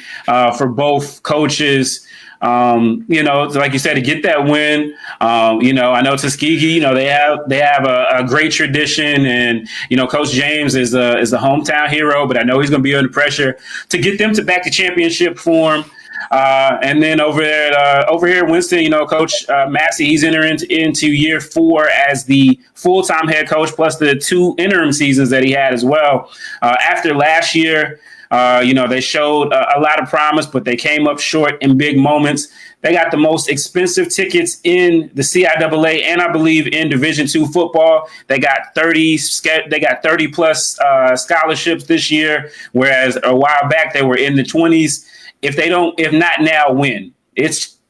for both coaches. Like you said, to get that win. I know Tuskegee. They have a great tradition, and Coach James is a hometown hero. But I know he's going to be under pressure to get them back to championship form. And then over here at Winston, Coach Massey, he's entering into year 4 as the full-time head coach, plus the 2 interim seasons that he had as well. After last year, They showed a lot of promise, but they came up short in big moments. They got the most expensive tickets in the CIAA and I believe in Division II football. They got 30 plus scholarships this year, whereas a while back they were in the 20s. If not now, when?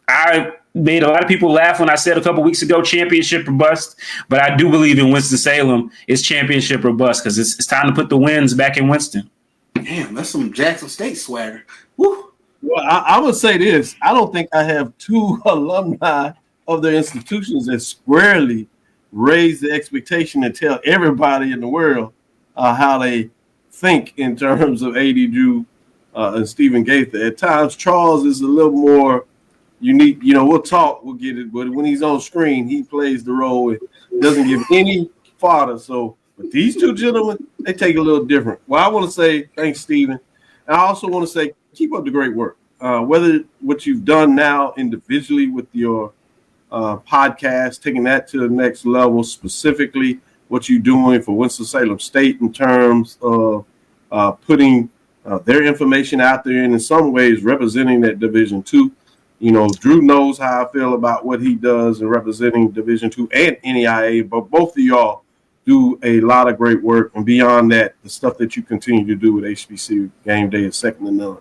I made a lot of people laugh when I said a couple weeks ago, championship or bust, but I do believe in Winston-Salem. It's championship or bust because it's time to put the wins back in Winston. Damn, that's some Jackson State swagger. Woo. Well, I would say this. I don't think I have two alumni of their institutions that squarely raise the expectation and tell everybody in the world how they think in terms of A.D. Drew and Stephen Gaither. At times, Charles is a little more unique. We'll talk, we'll get it, but when he's on screen, he plays the role and doesn't give any fodder. So, but these two gentlemen, they take a little different. Well, I want to say thanks, Stephen. And I also want to say keep up the great work. Whether what you've done now individually with your podcast, taking that to the next level, specifically what you're doing for Winston-Salem State in terms of putting their information out there and in some ways representing that Division II. Drew knows how I feel about what he does in representing Division II and NEIA, but both of y'all do a lot of great work. And beyond that, the stuff that you continue to do with HBCU Gameday is second to none.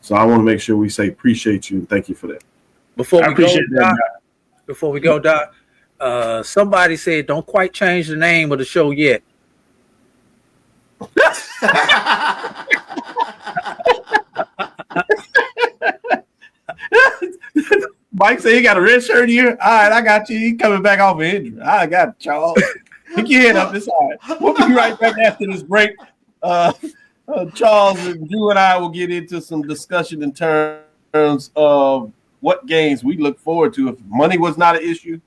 So I want to make sure we say appreciate you and thank you for that. Before we go, Doc, somebody said don't quite change the name of the show yet. Mike said he got a red shirt here. All right, I got you. He coming back off of injury. I got it, Charles. Pick your head up. It's all right. We'll be right back after this break. Charles and Drew and I will get into some discussion in terms of what games we look forward to. If money was not an issue,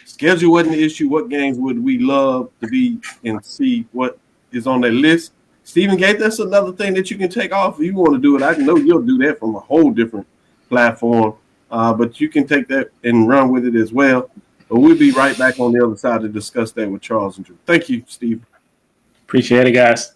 schedule wasn't an issue, what games would we love to be and see what is on that list? Stephen Gaither, that's another thing that you can take off if you want to do it. I know you'll do that from a whole different platform, but you can take that and run with it as well. But we'll be right back on the other side to discuss that with Charles and Drew. Thank you, Steve. Appreciate it, guys.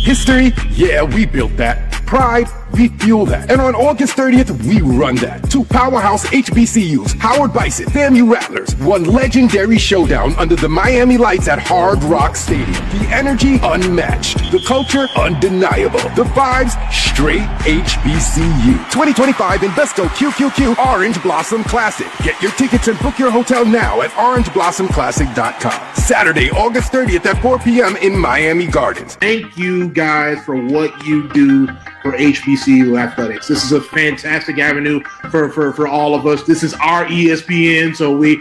History? Yeah, we built that. Pride? We fuel that. And on August 30th, we run that. Two powerhouse HBCUs, Howard Bison, FAMU Rattlers, one legendary showdown under the Miami lights at Hard Rock Stadium. The energy unmatched. The culture undeniable. The vibes straight HBCU. 2025 Invesco QQQ Orange Blossom Classic. Get your tickets and book your hotel now at orangeblossomclassic.com. Saturday, August 30th at 4 p.m. in Miami Gardens. Thank you guys for what you do for HBCU athletics. This is a fantastic avenue for all of us. This is our ESPN, so we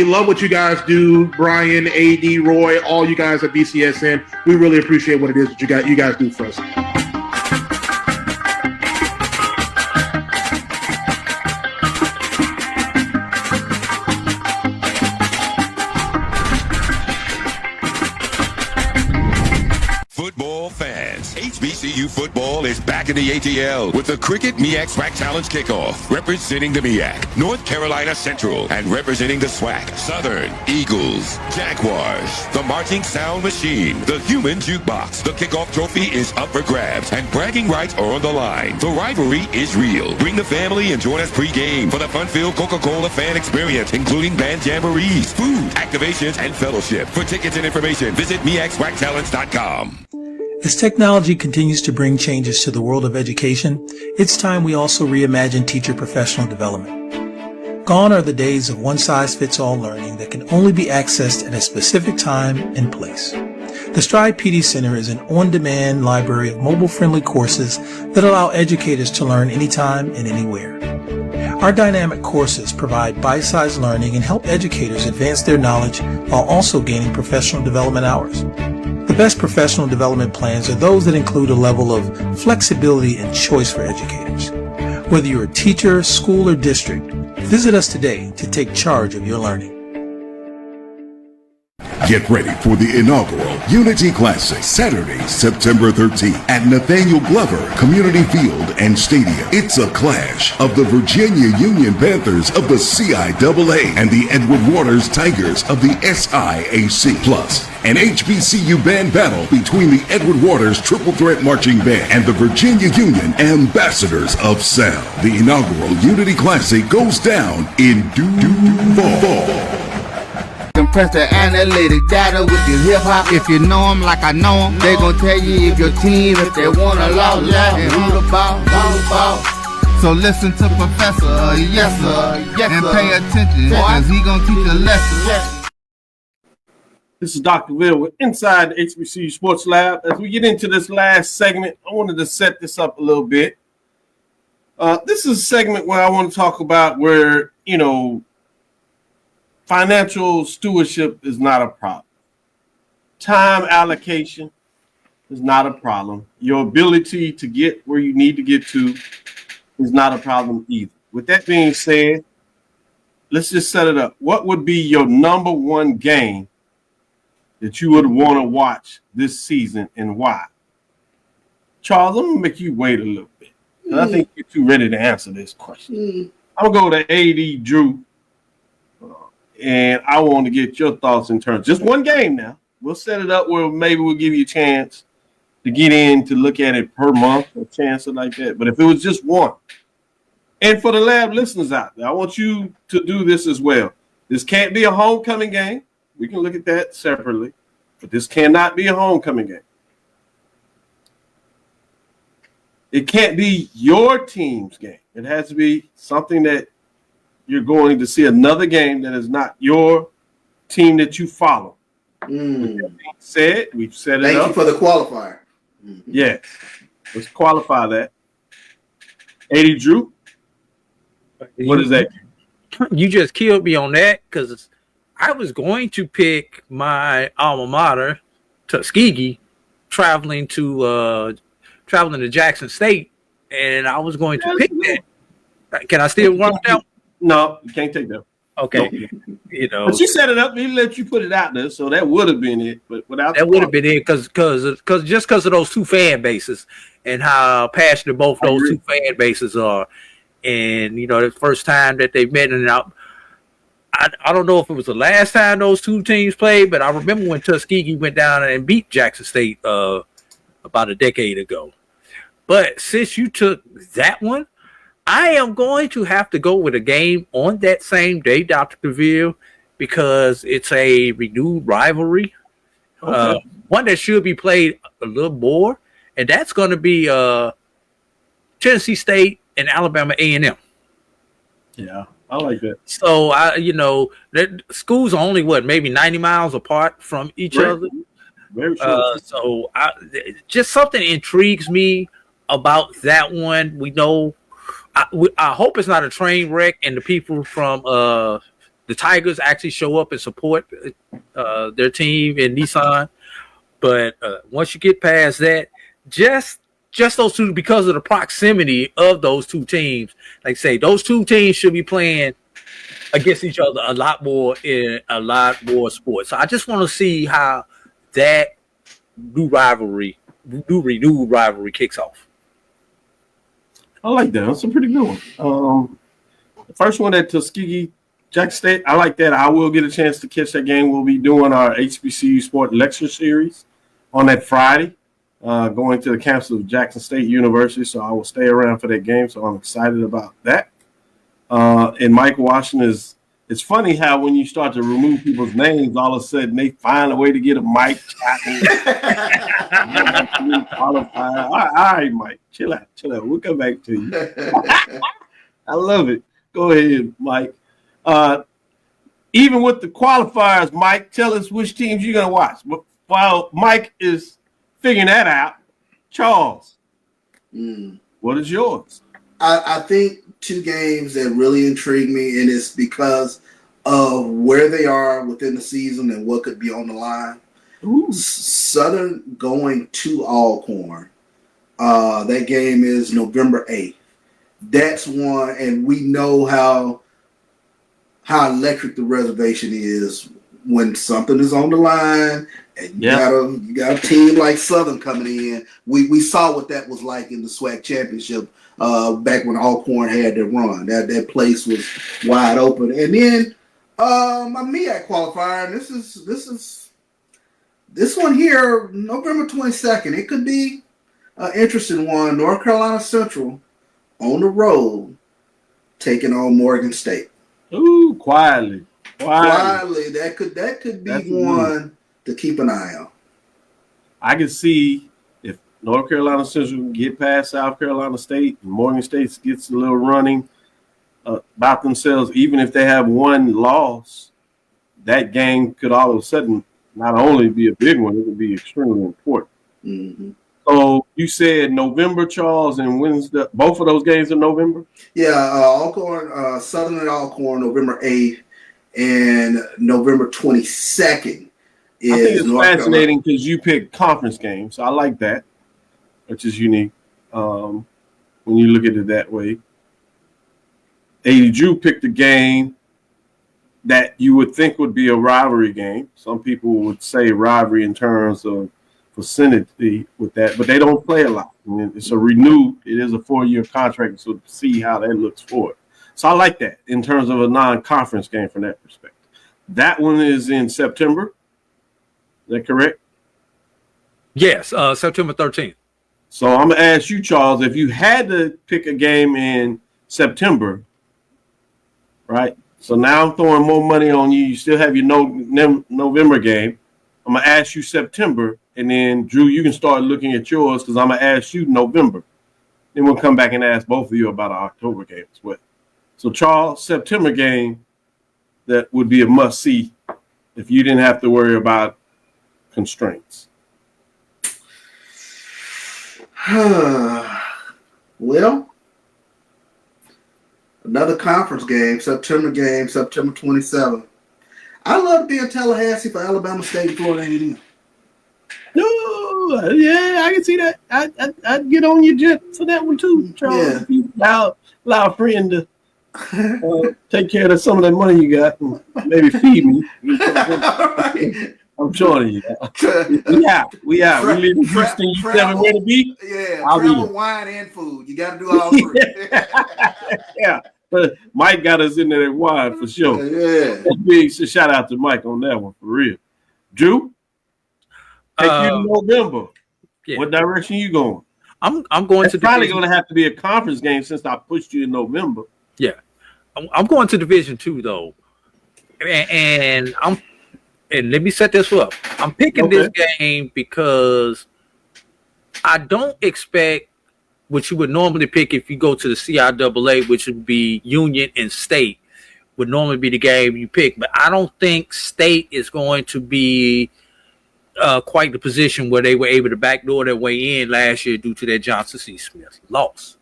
love what you guys do. Brian, AD, Roy, all you guys at BCSN. We really appreciate what it is that you guys do for us. Football fans, HBCU football is back in the ATL with the Cricket MEAC SWAC Challenge Kickoff. Representing the MEAC, North Carolina Central, and representing the SWAC, Southern Eagles, Jaguars, the Marching Sound Machine, the Human Jukebox. The kickoff trophy is up for grabs, and bragging rights are on the line. The rivalry is real. Bring the family and join us pre-game for the fun-filled Coca-Cola fan experience, including band jamborees, food, activations, and fellowship. For tickets and information, visit MEACSWACTalents.com. As technology continues to bring changes to the world of education, it's time we also reimagine teacher professional development. Gone are the days of one-size-fits-all learning that can only be accessed at a specific time and place. The Stride PD Center is an on-demand library of mobile-friendly courses that allow educators to learn anytime and anywhere. Our dynamic courses provide bite-sized learning and help educators advance their knowledge while also gaining professional development hours. The best professional development plans are those that include a level of flexibility and choice for educators. Whether you're a teacher, school, or district, visit us today to take charge of your learning. Get ready for the inaugural Unity Classic, Saturday, September 13th at Nathaniel Glover Community Field and Stadium. It's a clash of the Virginia Union Panthers of the CIAA and the Edward Waters Tigers of the SIAC. Plus, an HBCU band battle between the Edward Waters Triple Threat Marching Band and the Virginia Union Ambassadors of Sound. The inaugural Unity Classic goes down in fall. Compress the analytic data with your hip hop. If you know them like I know them, they gon' tell you if your team, if they want a law, and who the ball. So listen to Professor, yes sir, and pay attention, cause he gon' teach a lesson. This is Dr. Will with Inside the HBCU Sports Lab. As we get into this last segment, I wanted to set this up a little bit. This is a segment where I want to talk about where, financial stewardship is not a problem. Time allocation is not a problem. Your ability to get where you need to get to is not a problem either. With that being said, let's just set it up. What would be your number one game that you would want to watch this season and why? Charles, I'm going to make you wait a little bit. I think you're too ready to answer this question. I'm going to go to AD Drew, and I want to get your thoughts in terms. Just one game now. We'll set it up where maybe we'll give you a chance to get in to look at it per month, a chance or like that. But if it was just one, and for the lab listeners out there, I want you to do this as well. This can't be a homecoming game. We can look at that separately, but this cannot be a homecoming game. It can't be your team's game. It has to be something that you're going to see another game that is not your team that you follow. With that being said, we've set it up. Thank you for the qualifier. Yes. Let's qualify that. 80 Drew, what is that? You just killed me on that because I was going to pick my alma mater, Tuskegee, traveling to Jackson State, and I was going to pick that. Can I still run it down? No, you can't take that. Okay, no. But you set it up. He let you put it out there, so that would have been it. But without that would have been it because of those two fan bases and how passionate both those two fan bases are, and the first time that they met, and I don't know if it was the last time those two teams played, but I remember when Tuskegee went down and beat Jackson State about a decade ago. But since you took that one, I am going to have to go with a game on that same day, Dr. Cavil, because it's a renewed rivalry, one that should be played a little more, and that's going to be Tennessee State and Alabama A&M. Yeah, I like that. So that schools are only maybe 90 miles apart from each other. Very true. So just something intrigues me about that one. We know. I hope it's not a train wreck, and the people from the Tigers actually show up and support their team in Nissan. But once you get past that, just those two, because of the proximity of those two teams, like say, those two teams should be playing against each other a lot more in a lot more sports. So I just want to see how that renewed rivalry kicks off. I like that. That's a pretty good one. The first one at Tuskegee, Jackson State, I like that. I will get a chance to catch that game. We'll be doing our HBCU Sport Lecture Series on that Friday, going to the campus of Jackson State University. So I will stay around for that game. So I'm excited about that. And Mike Washington it's funny how when you start to remove people's names, all of a sudden they find a way to get a Mike Chapman. All right, Mike, chill out. We'll come back to you. I love it. Go ahead, Mike. Even with the qualifiers, Mike, tell us which teams you're going to watch. But while Mike is figuring that out, Charles, what is yours? I think two games that really intrigue me, and it's because of where they are within the season and what could be on the line. Southern going to Alcorn. That game is November 8th. That's one, and we know how electric the reservation is when something is on the line and you got a team like Southern coming in, we saw what that was like in the SWAC championship back when Alcorn had their run. That place was wide open. And then my MEAC qualifier, and this one here, November 22nd. It could be an interesting one. North Carolina Central on the road taking on Morgan State. Ooh, quietly. That could be one to keep an eye on. I can see if North Carolina Central can get past South Carolina State and Morgan State gets a little running about themselves, even if they have one loss, that game could all of a sudden not only be a big one, it would be extremely important. Mm-hmm. So you said November, Charles, and when's both of those games in November? Yeah, Alcorn, Southern and Alcorn, November 8th and November 22nd. I think it's fascinating because you pick conference games. So I like that, which is unique when you look at it that way. Drew picked a game that you would think would be a rivalry game. Some people would say rivalry in terms of vicinity with that, but they don't play a lot. I mean, it's a renewed. It is a 4-year contract, so see how that looks for it. So I like that in terms of a non-conference game from that perspective. That one is in September. Is that correct? Yes, September 13th. So I'm gonna ask you, Charles, if you had to pick a game in September, right? So now I'm throwing more money on you. You still have your November game. I'm going to ask you September, and then, Drew, you can start looking at yours because I'm going to ask you November. Then we'll come back and ask both of you about an October game as well. So, Charles, September game that would be a must-see if you didn't have to worry about constraints. Well, another conference game, September 27th. I love to be in Tallahassee for Alabama State and Florida A&M. Oh, yeah, I can see that. I'd get on your jet for that one too, Charles. Yeah. Allow a friend to take care of some of that money you got and maybe feed me. I'm joining you. We out. We live in Houston. You tell me where to be? Yeah, I'll travel, be wine, and food. You got to do all three. Yeah. But Mike got us into that wine for sure. Yeah. Big shout out to Mike on that one for real. Drew, take you to November. Yeah. What direction you going? I'm going It's to probably going to have to be a conference game since I pushed you in November. Yeah, I'm going to Division 2 though, and let me set this up. I'm picking this game because I don't expect what you would normally pick if you go to the CIAA, which would be Union and State, would normally be the game you pick. But I don't think State is going to be quite the position where they were able to backdoor their way in last year due to their Johnson C. Smith loss.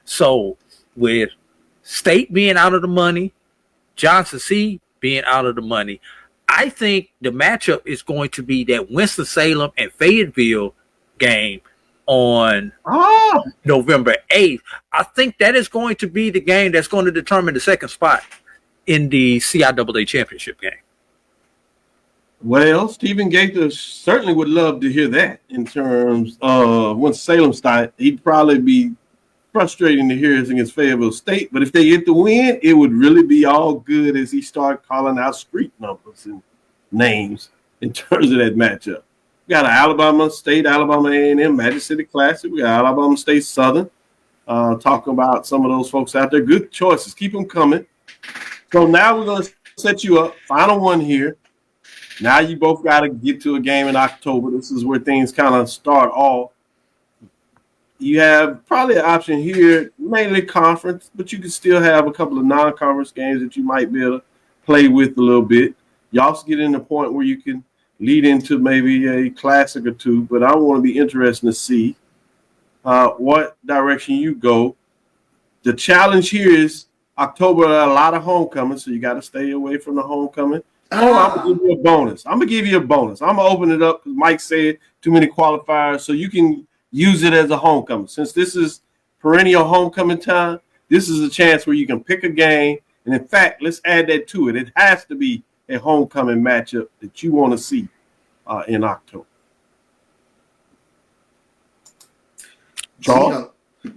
So with State being out of the money, Johnson C. being out of the money, I think the matchup is going to be that Winston-Salem and Fayetteville game on November 8th. I think that is going to be the game that's going to determine the second spot in the CIAA championship game. Well, Stephen Gaither certainly would love to hear that in terms of Winston-Salem style. He'd probably be frustrating to hear it's against Fayetteville State, but if they get the win, it would really be all good as he start calling out street numbers and names in terms of that matchup. We got an Alabama State, Alabama A&M, Magic City Classic. We got Alabama State Southern. Talking about some of those folks out there. Good choices. Keep them coming. So now we're going to set you up. Final one here. Now you both got to get to a game in October. This is where things kind of start off. You have probably an option here, mainly conference, but you can still have a couple of non-conference games that you might be able to play with a little bit. You also get in the point where you can lead into maybe a classic or two, but I want to be interested to see what direction you go. The challenge here is October, a lot of homecoming, so you got to stay away from the homecoming. Oh, I'm going to give you a bonus. I'm going to open it up because Mike said too many qualifiers, so you can use it as a homecoming. Since this is perennial homecoming time, this is a chance where you can pick a game. And in fact, let's add that to it. It has to be a homecoming matchup that you want to see in October? Charles?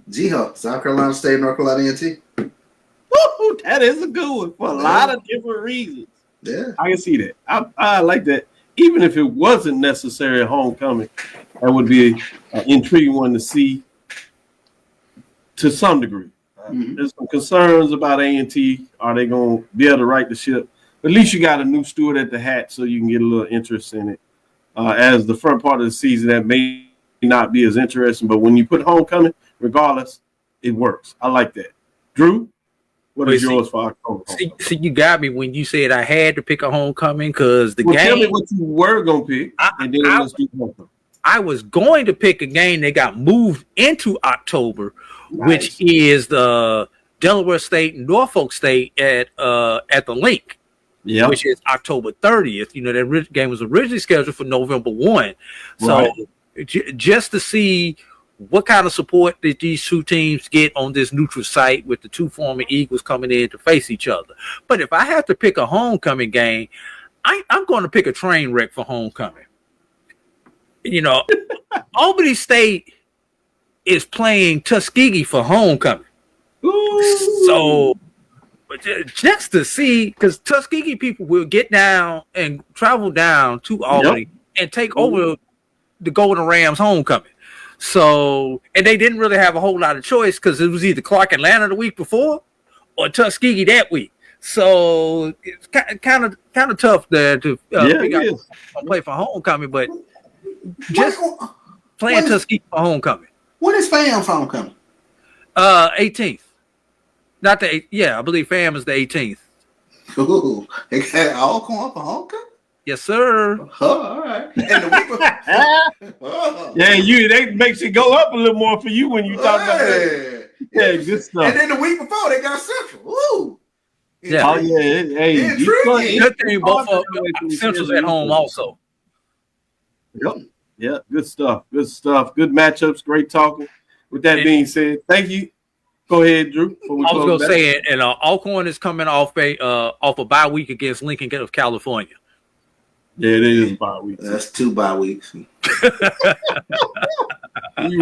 G-Hawk, South Carolina State, North Carolina A&T. Woo, that is a good one for a lot of different reasons. Yeah. I can see that. I like that. Even if it wasn't necessary a homecoming, that would be an intriguing one to see to some degree. There's some concerns about A&T. Are they going to be able to right the ship? But at least you got a new steward at the hat so you can get a little interest in it. As the front part of the season, that may not be as interesting, but when you put homecoming, regardless, it works. I like that. Drew, what is yours for October? See, you got me when you said I had to pick a homecoming because the game. Tell me what you were going to pick, and then let's do homecoming. I was going to pick a game that got moved into October, which is the Delaware State and Norfolk State at the Link, which is October 30th. You know, that game was originally scheduled for November 1. So just to see what kind of support did these two teams get on this neutral site with the two former Eagles coming in to face each other. But if I have to pick a homecoming game, I'm going to pick a train wreck for homecoming. You know, Albany State is playing Tuskegee for homecoming. Ooh. So just to see, because Tuskegee people will get down and travel down to Albany and take over the Golden Rams homecoming. So, and they didn't really have a whole lot of choice because it was either Clark Atlanta the week before or Tuskegee that week. So it's kind of tough there to figure out to play for homecoming, but just playing Tuskegee for homecoming. When is FAM's homecoming? 18th. Not the I believe FAM is the 18th. Ooh, they got it all come up for homecoming? Yes, sir. Oh, all right. And the week they makes it go up a little more for you when you talk about that. Yeah, good stuff. And then the week before they got Central. Ooh. Yeah. Oh yeah. Hey, good thing both of Central's at home also. Yep. Yeah, good stuff. Good stuff. Good matchups. Great talking. With that being said, thank you. Go ahead, Drew. I was going to say it, and Alcorn is coming off a bye week against Lincoln of California. Yeah, it is a bye week. That's 2 bye weeks. You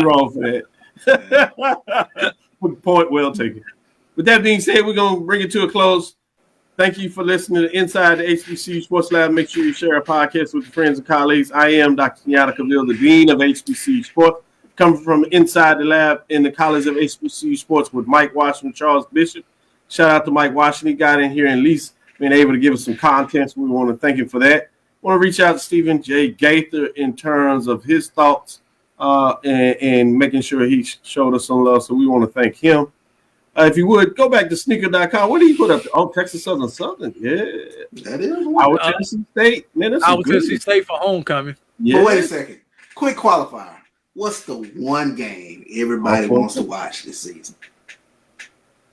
wrong for that. Point well taken. With that being said, we're going to bring it to a close. Thank you for listening to Inside the HBCU Sports Lab. Make sure you share our podcast with your friends and colleagues. I am Dr. Kenyatta, Cavil, the Dean of HBCU Sports, coming from inside the lab in the College of HBCU Sports with Mike Washington, Charles Bishop. Shout out to Mike Washington. He got in here and at least being able to give us some content. So we want to thank him for that. I want to reach out to Stephen J. Gaither in terms of his thoughts and making sure he showed us some love. So we want to thank him. If you would, go back to sneaker.com. What do you put up there? Oh, Texas Southern. Yeah. That is Our Tennessee State. Man, our Tennessee State for homecoming. Yeah. But wait a second. Quick qualifier. What's the one game everybody wants to watch this season?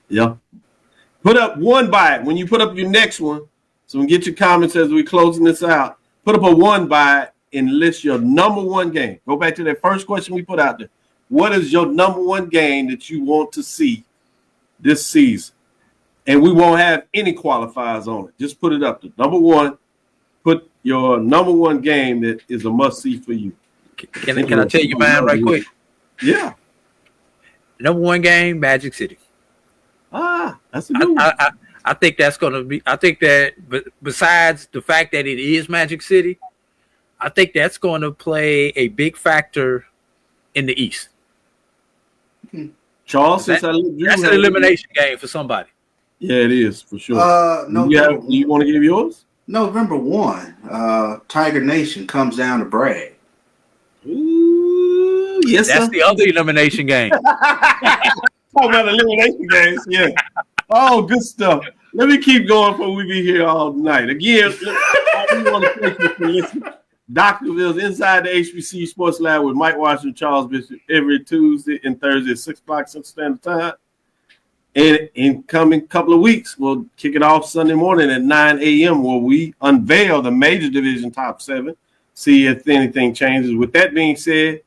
Yeah. Put up one by it. When you put up your next one, so we get your comments as we're closing this out. Put up a one by it and list your number one game. Go back to that first question we put out there. What is your number one game that you want to see this season? And we won't have any qualifiers on it. Just put it up there. Number one, put your number one game that is a must-see for you. Can I tell you mine right quick? Yeah. Number one game, Magic City. That's a good one. I think that's going to be – I think that besides the fact that it is Magic City, I think that's going to play a big factor in the East. Charles, that's an elimination game for somebody. Yeah, it is, for sure. Do you want to give yours? November 1, Tiger Nation comes down to Bragg. Ooh, yes, that's the other elimination game. Talk about elimination games, yeah. Oh, good stuff. Let me keep going before we be here all night. Again, we want to thank you for listening. Dr. Ville's Inside the HBCU Sports Lab with Mike Washington, Charles Bishop, every Tuesday and Thursday at 6 o'clock Central Standard Time. And in coming couple of weeks, we'll kick it off Sunday morning at 9 a.m. where we unveil the major division top 7, see if anything changes. With that being said,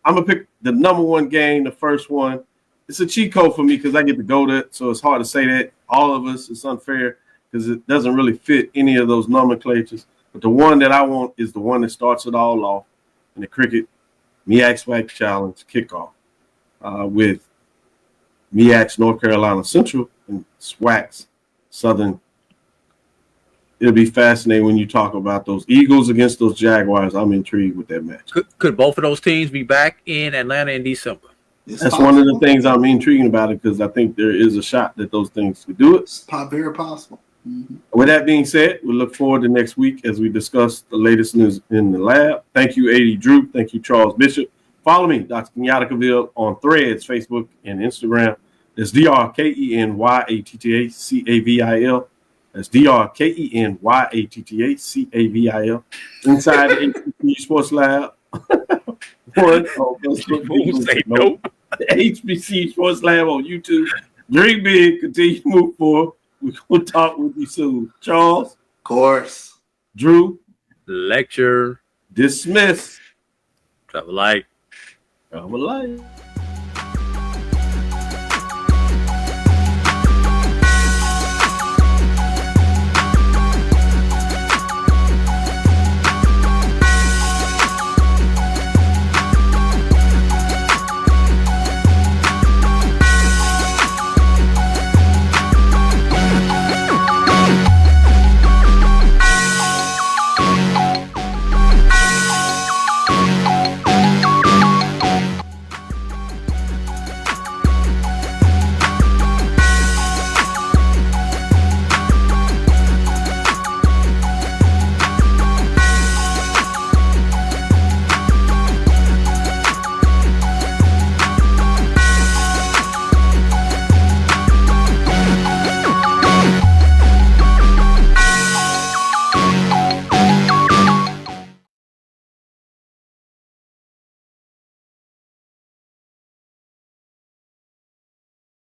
I'm going to pick the number one game, the first one. It's a cheat code for me because I get to go to it, so it's hard to say that. All of us, it's unfair. because it doesn't really fit any of those nomenclatures. But the one that I want is the one that starts it all off in the cricket MEAC SWAC Challenge kickoff with MEAC's North Carolina Central and SWAC's Southern. It'll be fascinating when you talk about those Eagles against those Jaguars. I'm intrigued with that match. Could both of those teams be back in Atlanta in December? That's one of the things I'm intrigued about it, because I think there is a shot that those things could do it. It's very possible. Mm-hmm. With that being said, we look forward to next week as we discuss the latest news in the lab. Thank you, A.D. Drew. Thank you, Charles Bishop. Follow me, Dr. Kenyatta Cavil, on Threads, Facebook, and Instagram. It's DrKenyattaCavil. That's DrKenyattaCavil. Inside the HBCU Sports Lab. The HBCU Sports Lab on YouTube. Dream big, continue to move forward. We're going to talk with you soon. Charles. Of course. Drew. Lecture. Dismiss. Travel light. Travel light.